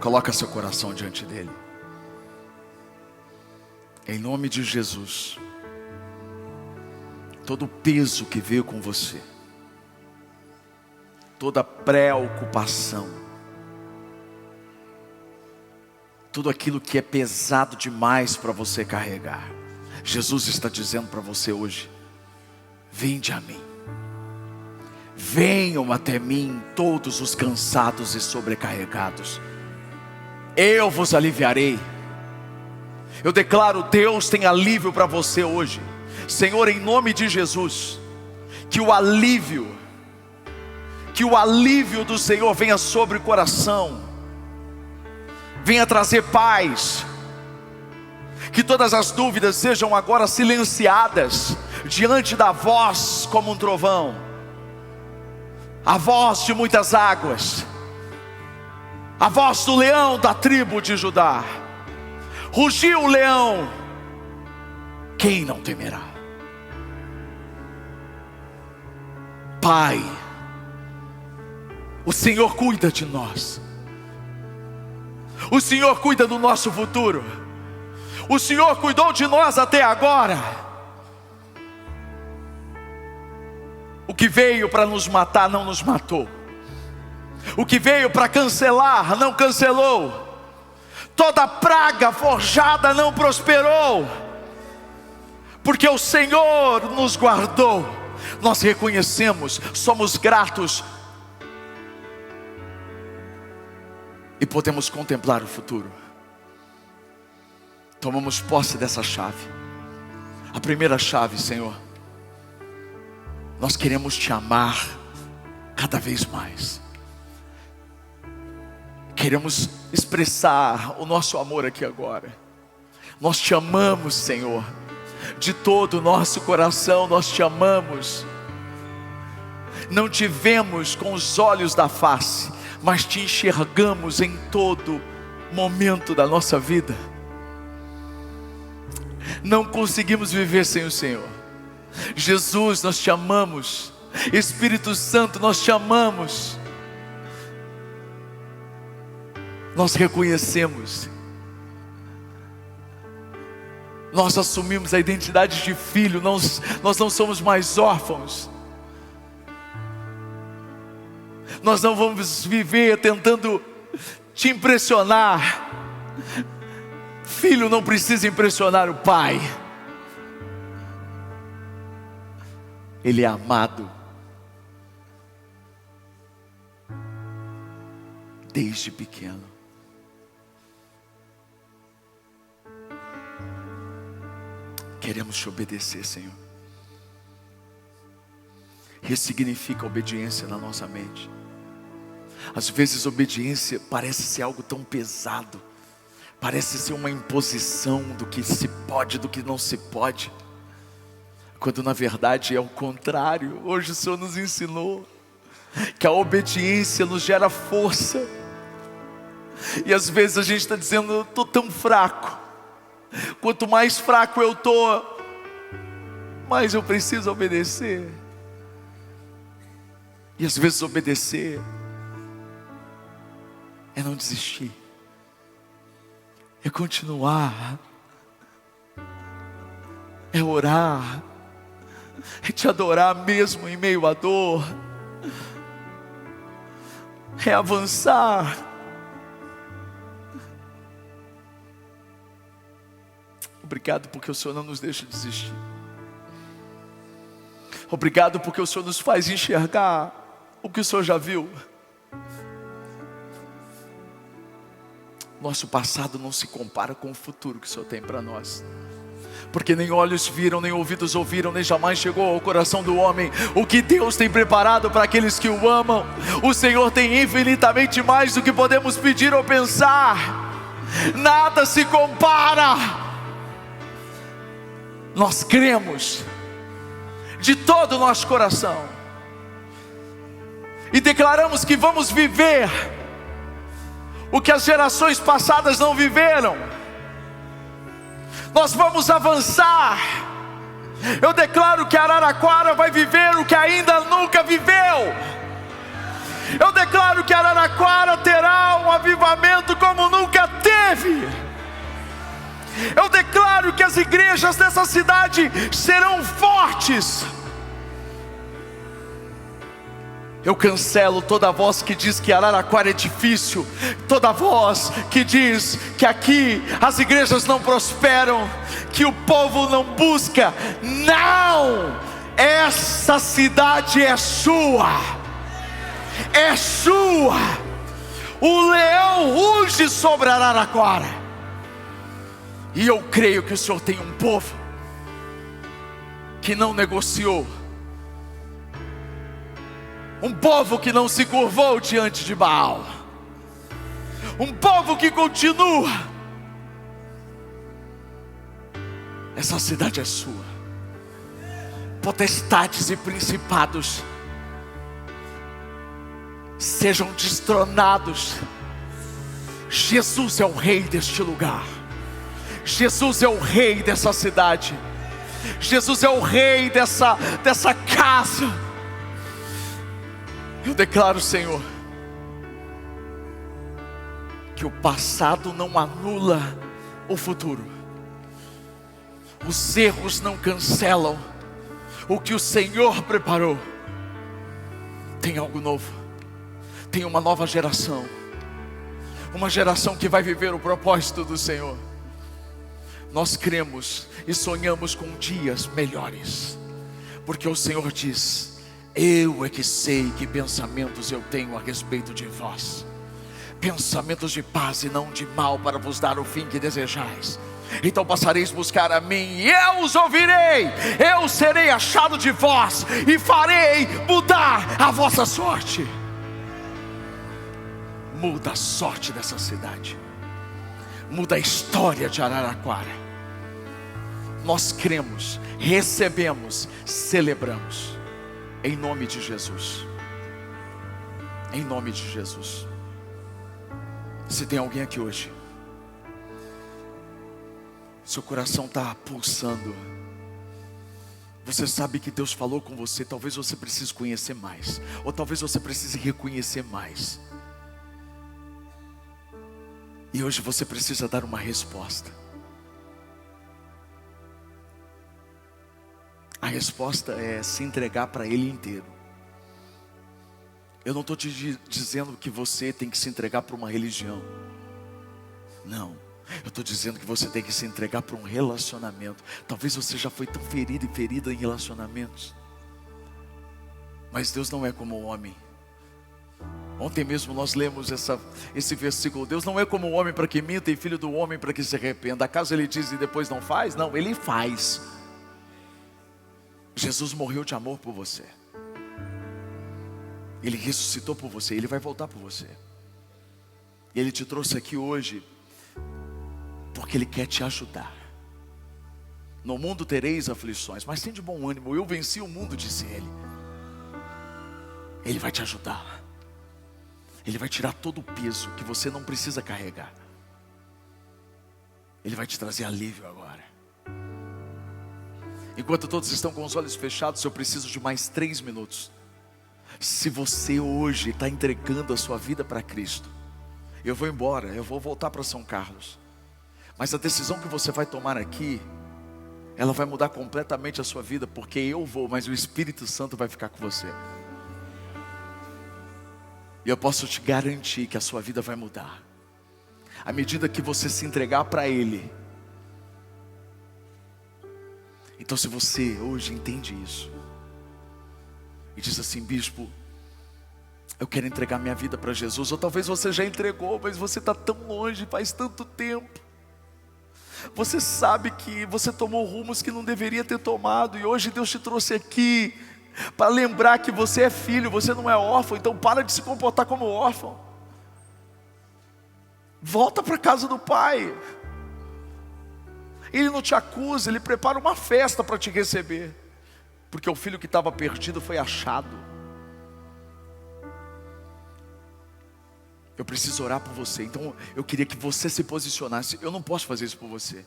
Coloca seu coração diante dele. Em nome de Jesus. Todo o peso que veio com você, toda preocupação, tudo aquilo que é pesado demais para você carregar, Jesus está dizendo para você hoje: vinde a mim, venham até mim todos os cansados e sobrecarregados, eu vos aliviarei. Eu declaro, Deus tem alívio para você hoje. Senhor, em nome de Jesus, que o alívio do Senhor venha sobre o coração, venha trazer paz, que todas as dúvidas sejam agora silenciadas diante da voz como um trovão, a voz de muitas águas, a voz do leão da tribo de Judá. Rugiu o leão, quem não temerá? Pai, o Senhor cuida de nós, o Senhor cuida do nosso futuro, o Senhor cuidou de nós até agora. O que veio para nos matar não nos matou, o que veio para cancelar não cancelou, toda praga forjada não prosperou, porque o Senhor nos guardou. Nós reconhecemos, somos gratos e podemos contemplar o futuro. Tomamos posse dessa chave. A primeira chave, Senhor, nós queremos te amar cada vez mais. Queremos expressar o nosso amor aqui agora. Nós te amamos, Senhor, de todo o nosso coração. Nós te amamos. Não te vemos com os olhos da face, mas te enxergamos em todo momento da nossa vida. Não conseguimos viver sem o Senhor. Jesus, nós te amamos. Espírito Santo, nós te amamos. Nós reconhecemos, nós assumimos a identidade de filho. Nós não somos mais órfãos. Nós não vamos viver tentando te impressionar. Filho não precisa impressionar o pai. Ele é amado desde pequeno. Queremos te obedecer, Senhor. Ressignifica a obediência na nossa mente. Às vezes obediência parece ser algo tão pesado, parece ser uma imposição do que se pode, do que não se pode, quando na verdade é o contrário. Hoje o Senhor nos ensinou que a obediência nos gera força. E às vezes a gente está dizendo: eu estou tão fraco. Quanto mais fraco eu estou, mas eu preciso obedecer. E às vezes obedecer é não desistir, é continuar, é orar, é te adorar mesmo em meio à dor, é avançar. Obrigado porque o Senhor não nos deixa desistir. Obrigado porque o Senhor nos faz enxergar o que o Senhor já viu. Nosso passado não se compara com o futuro que o Senhor tem para nós. Porque nem olhos viram, nem ouvidos ouviram, nem jamais chegou ao coração do homem o que Deus tem preparado para aqueles que o amam. O Senhor tem infinitamente mais do que podemos pedir ou pensar. Nada se compara. Nós cremos de todo o nosso coração e declaramos que vamos viver o que as gerações passadas não viveram. Nós vamos avançar. Eu declaro que Araraquara vai viver o que ainda nunca viveu. Eu declaro que Araraquara terá um avivamento como nunca teve. Eu declaro que as igrejas dessa cidade serão fortes. Eu cancelo toda voz que diz que Araraquara é difícil, toda voz que diz que aqui as igrejas não prosperam, que o povo não busca. Não! Essa cidade é sua. É sua. O leão ruge sobre Araraquara. E eu creio que o Senhor tem um povo que não negociou, um povo que não se curvou diante de Baal, um povo que continua. Essa cidade é sua. Potestades e principados sejam destronados. Jesus é o rei deste lugar. Jesus é o rei dessa cidade. Jesus é o rei dessa casa. Eu declaro, Senhor, que o passado não anula o futuro. Os erros não cancelam o que o Senhor preparou. Tem algo novo. Tem uma nova geração. Uma geração que vai viver o propósito do Senhor. Nós cremos e sonhamos com dias melhores, porque o Senhor diz: eu é que sei que pensamentos eu tenho a respeito de vós, pensamentos de paz e não de mal, para vos dar o fim que desejais. Então passareis buscar a mim e eu os ouvirei. Eu serei achado de vós e farei mudar a vossa sorte. Muda a sorte dessa cidade. Muda a história de Araraquara. Nós cremos, recebemos, celebramos. Em nome de Jesus. Em nome de Jesus. Se tem alguém aqui hoje, seu coração está pulsando, você sabe que Deus falou com você. Talvez você precise conhecer mais, ou talvez você precise reconhecer mais. E hoje você precisa dar uma resposta. A resposta é se entregar para Ele inteiro. Eu não estou te dizendo que você tem que se entregar para uma religião. Não. Eu estou dizendo que você tem que se entregar para um relacionamento. Talvez você já foi tão ferido e ferida em relacionamentos. Mas Deus não é como o homem. Ontem mesmo nós lemos esse versículo. Deus não é como o homem para que minta, e filho do homem para que se arrependa. Acaso Ele diz e depois não faz? Não, Ele faz. Jesus morreu de amor por você. Ele ressuscitou por você. Ele vai voltar por você. E Ele te trouxe aqui hoje porque Ele quer te ajudar. No mundo tereis aflições, mas tem de bom ânimo. Eu venci o mundo, disse Ele. Ele vai te ajudar. Ele vai tirar todo o peso que você não precisa carregar. Ele vai te trazer alívio agora. Enquanto todos estão com os olhos fechados, eu preciso de mais 3 minutos. Se você hoje está entregando a sua vida para Cristo, eu vou embora, eu vou voltar para São Carlos, mas a decisão que você vai tomar aqui, ela vai mudar completamente a sua vida, porque eu vou, mas o Espírito Santo vai ficar com você. E eu posso te garantir que a sua vida vai mudar, à medida que você se entregar para Ele. Então, se você hoje entende isso e diz assim: bispo, eu quero entregar minha vida para Jesus. Ou talvez você já entregou, mas você está tão longe, faz tanto tempo. Você sabe que você tomou rumos que não deveria ter tomado, e hoje Deus te trouxe aqui para lembrar que você é filho, você não é órfão. Então para de se comportar como órfão. Volta para a casa do Pai. Ele não te acusa, Ele prepara uma festa para te receber, porque o filho que estava perdido foi achado. Eu preciso orar por você, então eu queria que você se posicionasse. Eu não posso fazer isso por você,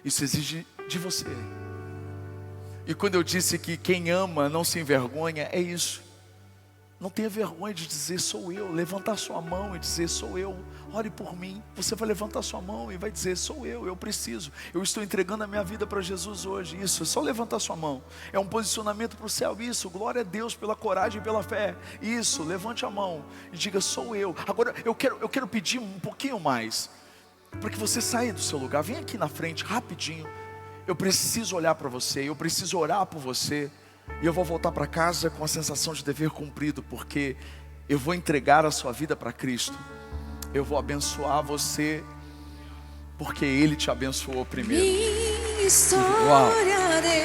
isso exige de você. E quando eu disse que quem ama não se envergonha, é isso. Não tenha vergonha de dizer: sou eu. Levantar sua mão e dizer: sou eu, ore por mim. Você vai levantar sua mão e vai dizer: sou eu preciso, eu estou entregando a minha vida para Jesus hoje. Isso, é só levantar sua mão, é um posicionamento para o céu. Isso, glória a Deus pela coragem e pela fé. Isso, levante a mão e diga: sou eu. Agora eu quero pedir um pouquinho mais, para que você saia do seu lugar. Vem aqui na frente rapidinho. Eu preciso olhar para você, eu preciso orar por você. E eu vou voltar para casa com a sensação de dever cumprido, porque eu vou entregar a sua vida para Cristo. Eu vou abençoar você, porque Ele te abençoou primeiro. Uau.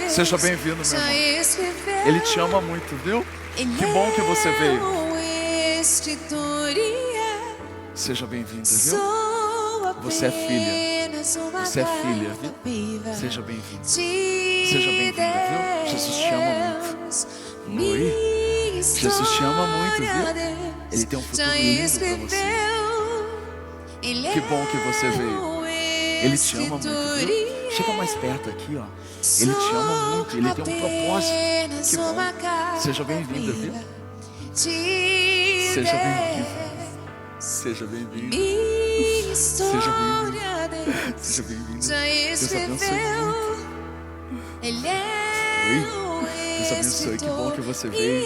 Seja bem-vindo, meu irmão. Ele te ama muito, viu? Que bom que você veio. Seja bem-vinda, viu? Você é filha. Você é filha, viu? Seja bem-vinda. Seja bem-vinda, viu? Jesus te ama muito. Oi? Jesus te ama muito, viu? Ele tem um futuro lindo para você. Que bom que você veio. Ele te ama muito, viu? Chega mais perto aqui, ó. Ele te ama muito, Ele tem um propósito. Que bom. Seja bem-vinda, viu? Seja bem-vinda. Seja bem-vinda. Seja bem-vinda. Seja bem-vinda. Deus abençoe muito. Oi? Deus abençoe, que bom que você veio.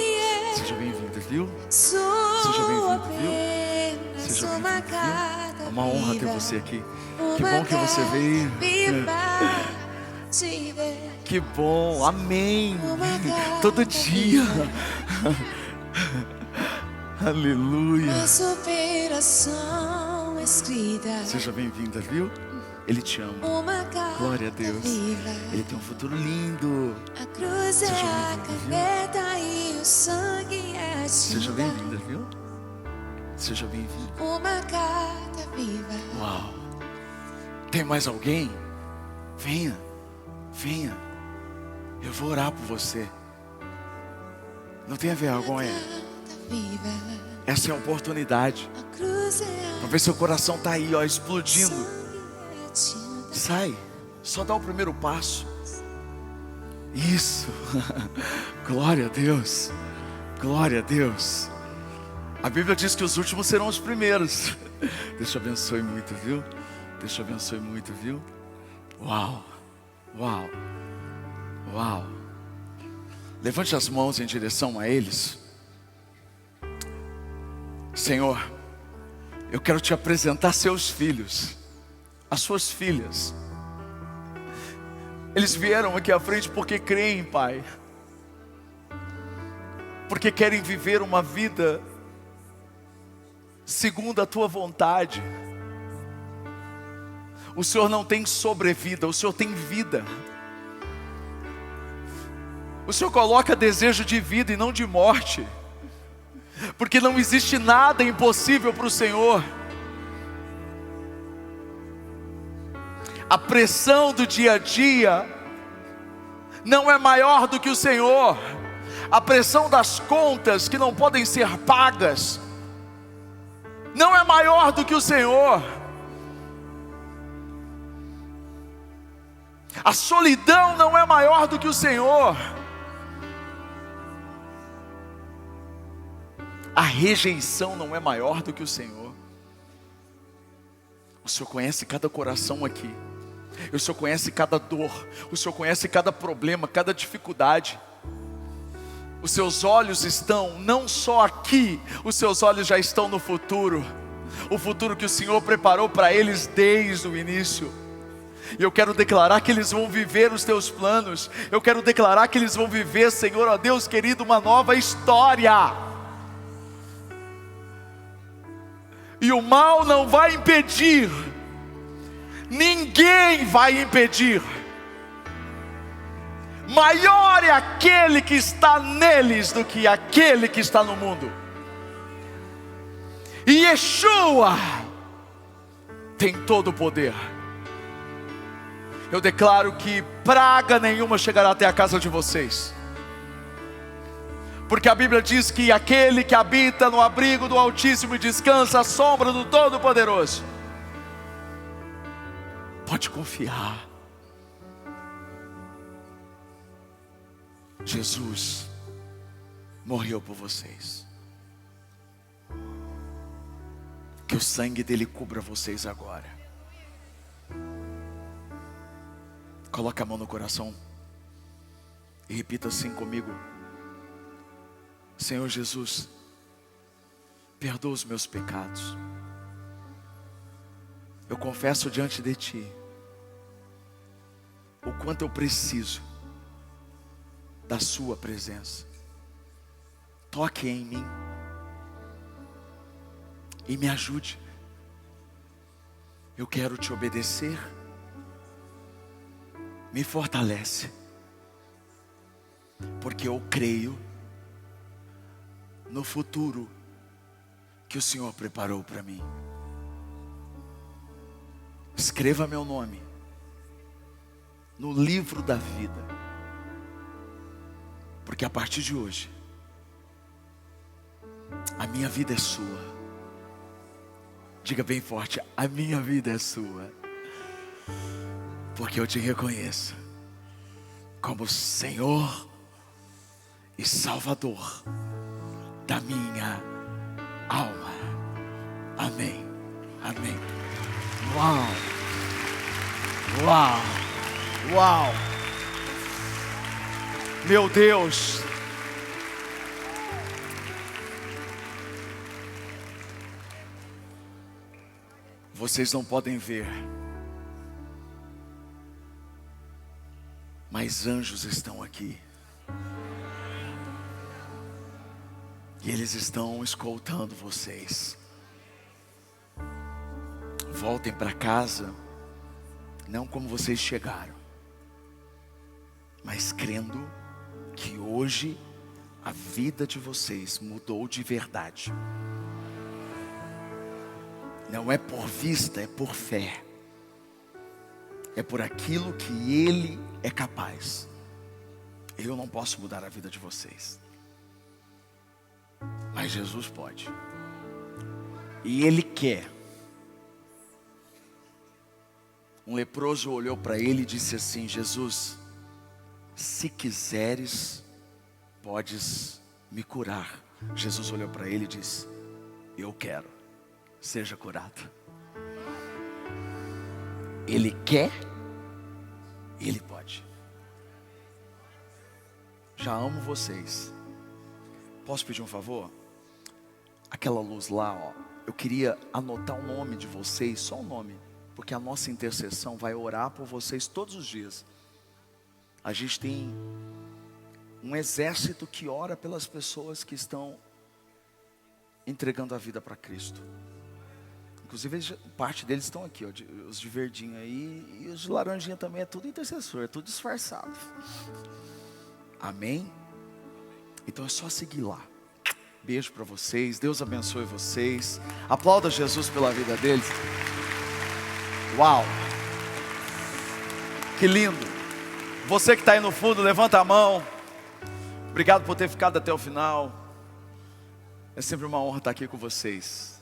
Seja bem-vinda, viu? Seja bem-vinda, viu? Seja bem-vinda, viu? É uma honra ter você aqui. Que bom que você veio. Que bom, amém. Todo dia. Aleluia. Seja bem-vinda, viu? Ele te ama. Glória a Deus. Ele tem um futuro lindo. Seja bem-vinda, viu? Seja bem-vinda, viu? Seja bem-vinda. Uau. Tem mais alguém? Venha. Venha. Eu vou orar por você. Não tenha vergonha. Essa é a oportunidade. Talvez seu coração está aí, ó, explodindo. Sai, só dá o primeiro passo. Isso. Glória a Deus. Glória a Deus. A Bíblia diz que os últimos serão os primeiros. Deus te abençoe muito, viu? Deus te abençoe muito, viu? Uau. Uau. Uau. Levante as mãos em direção a eles. Senhor, eu quero te apresentar seus filhos, as suas filhas. Eles vieram aqui à frente porque creem, Pai, porque querem viver uma vida segundo a tua vontade. O Senhor não tem sobrevida, o Senhor tem vida. O Senhor coloca desejo de vida e não de morte, porque não existe nada impossível para o Senhor. A pressão do dia a dia não é maior do que o Senhor. A pressão das contas que não podem ser pagas não é maior do que o Senhor. A solidão não é maior do que o Senhor. A rejeição não é maior do que o Senhor. O Senhor conhece cada coração aqui. O Senhor conhece cada dor. O Senhor conhece cada problema, cada dificuldade. Os seus olhos estão não só aqui, os seus olhos já estão no futuro. O futuro que o Senhor preparou para eles desde o início. E eu quero declarar que eles vão viver os teus planos. Eu quero declarar que eles vão viver, Senhor, ó Deus querido, uma nova história. E o mal não vai impedir. Ninguém vai impedir. Maior é aquele que está neles do que aquele que está no mundo. E Yeshua tem todo o poder. Eu declaro que praga nenhuma chegará até a casa de vocês. Porque a Bíblia diz que aquele que habita no abrigo do Altíssimo e descansa à sombra do Todo-Poderoso, pode confiar. Jesus morreu por vocês. Que o sangue dele cubra vocês agora. Coloque a mão no coração e repita assim comigo: Senhor Jesus, perdoa os meus pecados. Eu confesso diante de Ti o quanto eu preciso da Sua presença. Toque em mim e me ajude. Eu quero Te obedecer. Me fortalece, porque eu creio no futuro que o Senhor preparou para mim. Escreva meu nome no livro da vida, porque a partir de hoje a minha vida é sua. Diga bem forte: a minha vida é sua. Porque eu te reconheço como Senhor e Salvador da minha alma. Amém. Amém. Uau. Uau. Uau. Meu Deus. Vocês não podem ver, mas anjos estão aqui. E eles estão escoltando vocês. Voltem para casa, não como vocês chegaram, mas crendo que hoje a vida de vocês mudou de verdade. Não é por vista, é por fé. É por aquilo que Ele é capaz. Eu não posso mudar a vida de vocês, mas Jesus pode. E Ele quer. Um leproso olhou para ele e disse assim: Jesus, se quiseres, podes me curar. Jesus olhou para ele e disse: eu quero, seja curado. Ele quer, Ele pode. Já amo vocês. Posso pedir um favor? Aquela luz lá, ó, eu queria anotar o nome de vocês, só o nome, porque a nossa intercessão vai orar por vocês todos os dias. A gente tem um exército que ora pelas pessoas que estão entregando a vida para Cristo. Inclusive, parte deles estão aqui, ó, os de verdinho aí, e os de laranjinha também, é tudo intercessor, é tudo disfarçado. Amém? Então é só seguir lá. Beijo para vocês, Deus abençoe vocês. Aplauda Jesus pela vida deles. Uau! Que lindo! Você que está aí no fundo, levanta a mão. Obrigado por ter ficado até o final. É sempre uma honra estar aqui com vocês.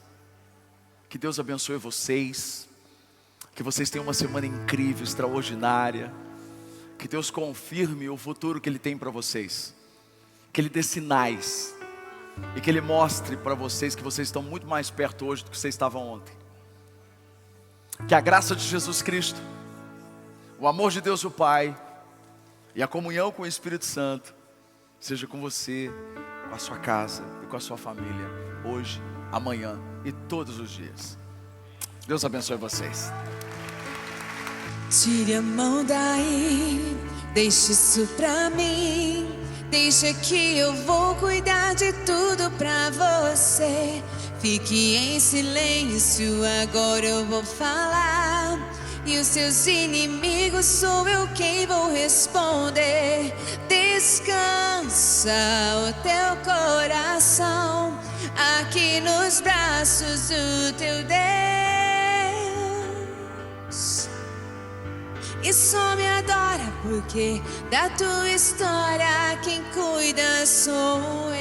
Que Deus abençoe vocês. Que vocês tenham uma semana incrível, extraordinária. Que Deus confirme o futuro que Ele tem para vocês. Que Ele dê sinais. E que Ele mostre para vocês que vocês estão muito mais perto hoje do que vocês estavam ontem. Que a graça de Jesus Cristo, o amor de Deus o Pai e a comunhão com o Espírito Santo seja com você, com a sua casa e com a sua família, hoje, amanhã e todos os dias. Deus abençoe vocês. Tire a mão daí, deixe isso pra mim. Deixa que eu vou cuidar de tudo pra você. Fique em silêncio, agora eu vou falar. E os seus inimigos sou eu quem vou responder. Descansa o teu coração aqui nos braços do teu Deus. E só me adora porque da tua história quem cuida sou eu.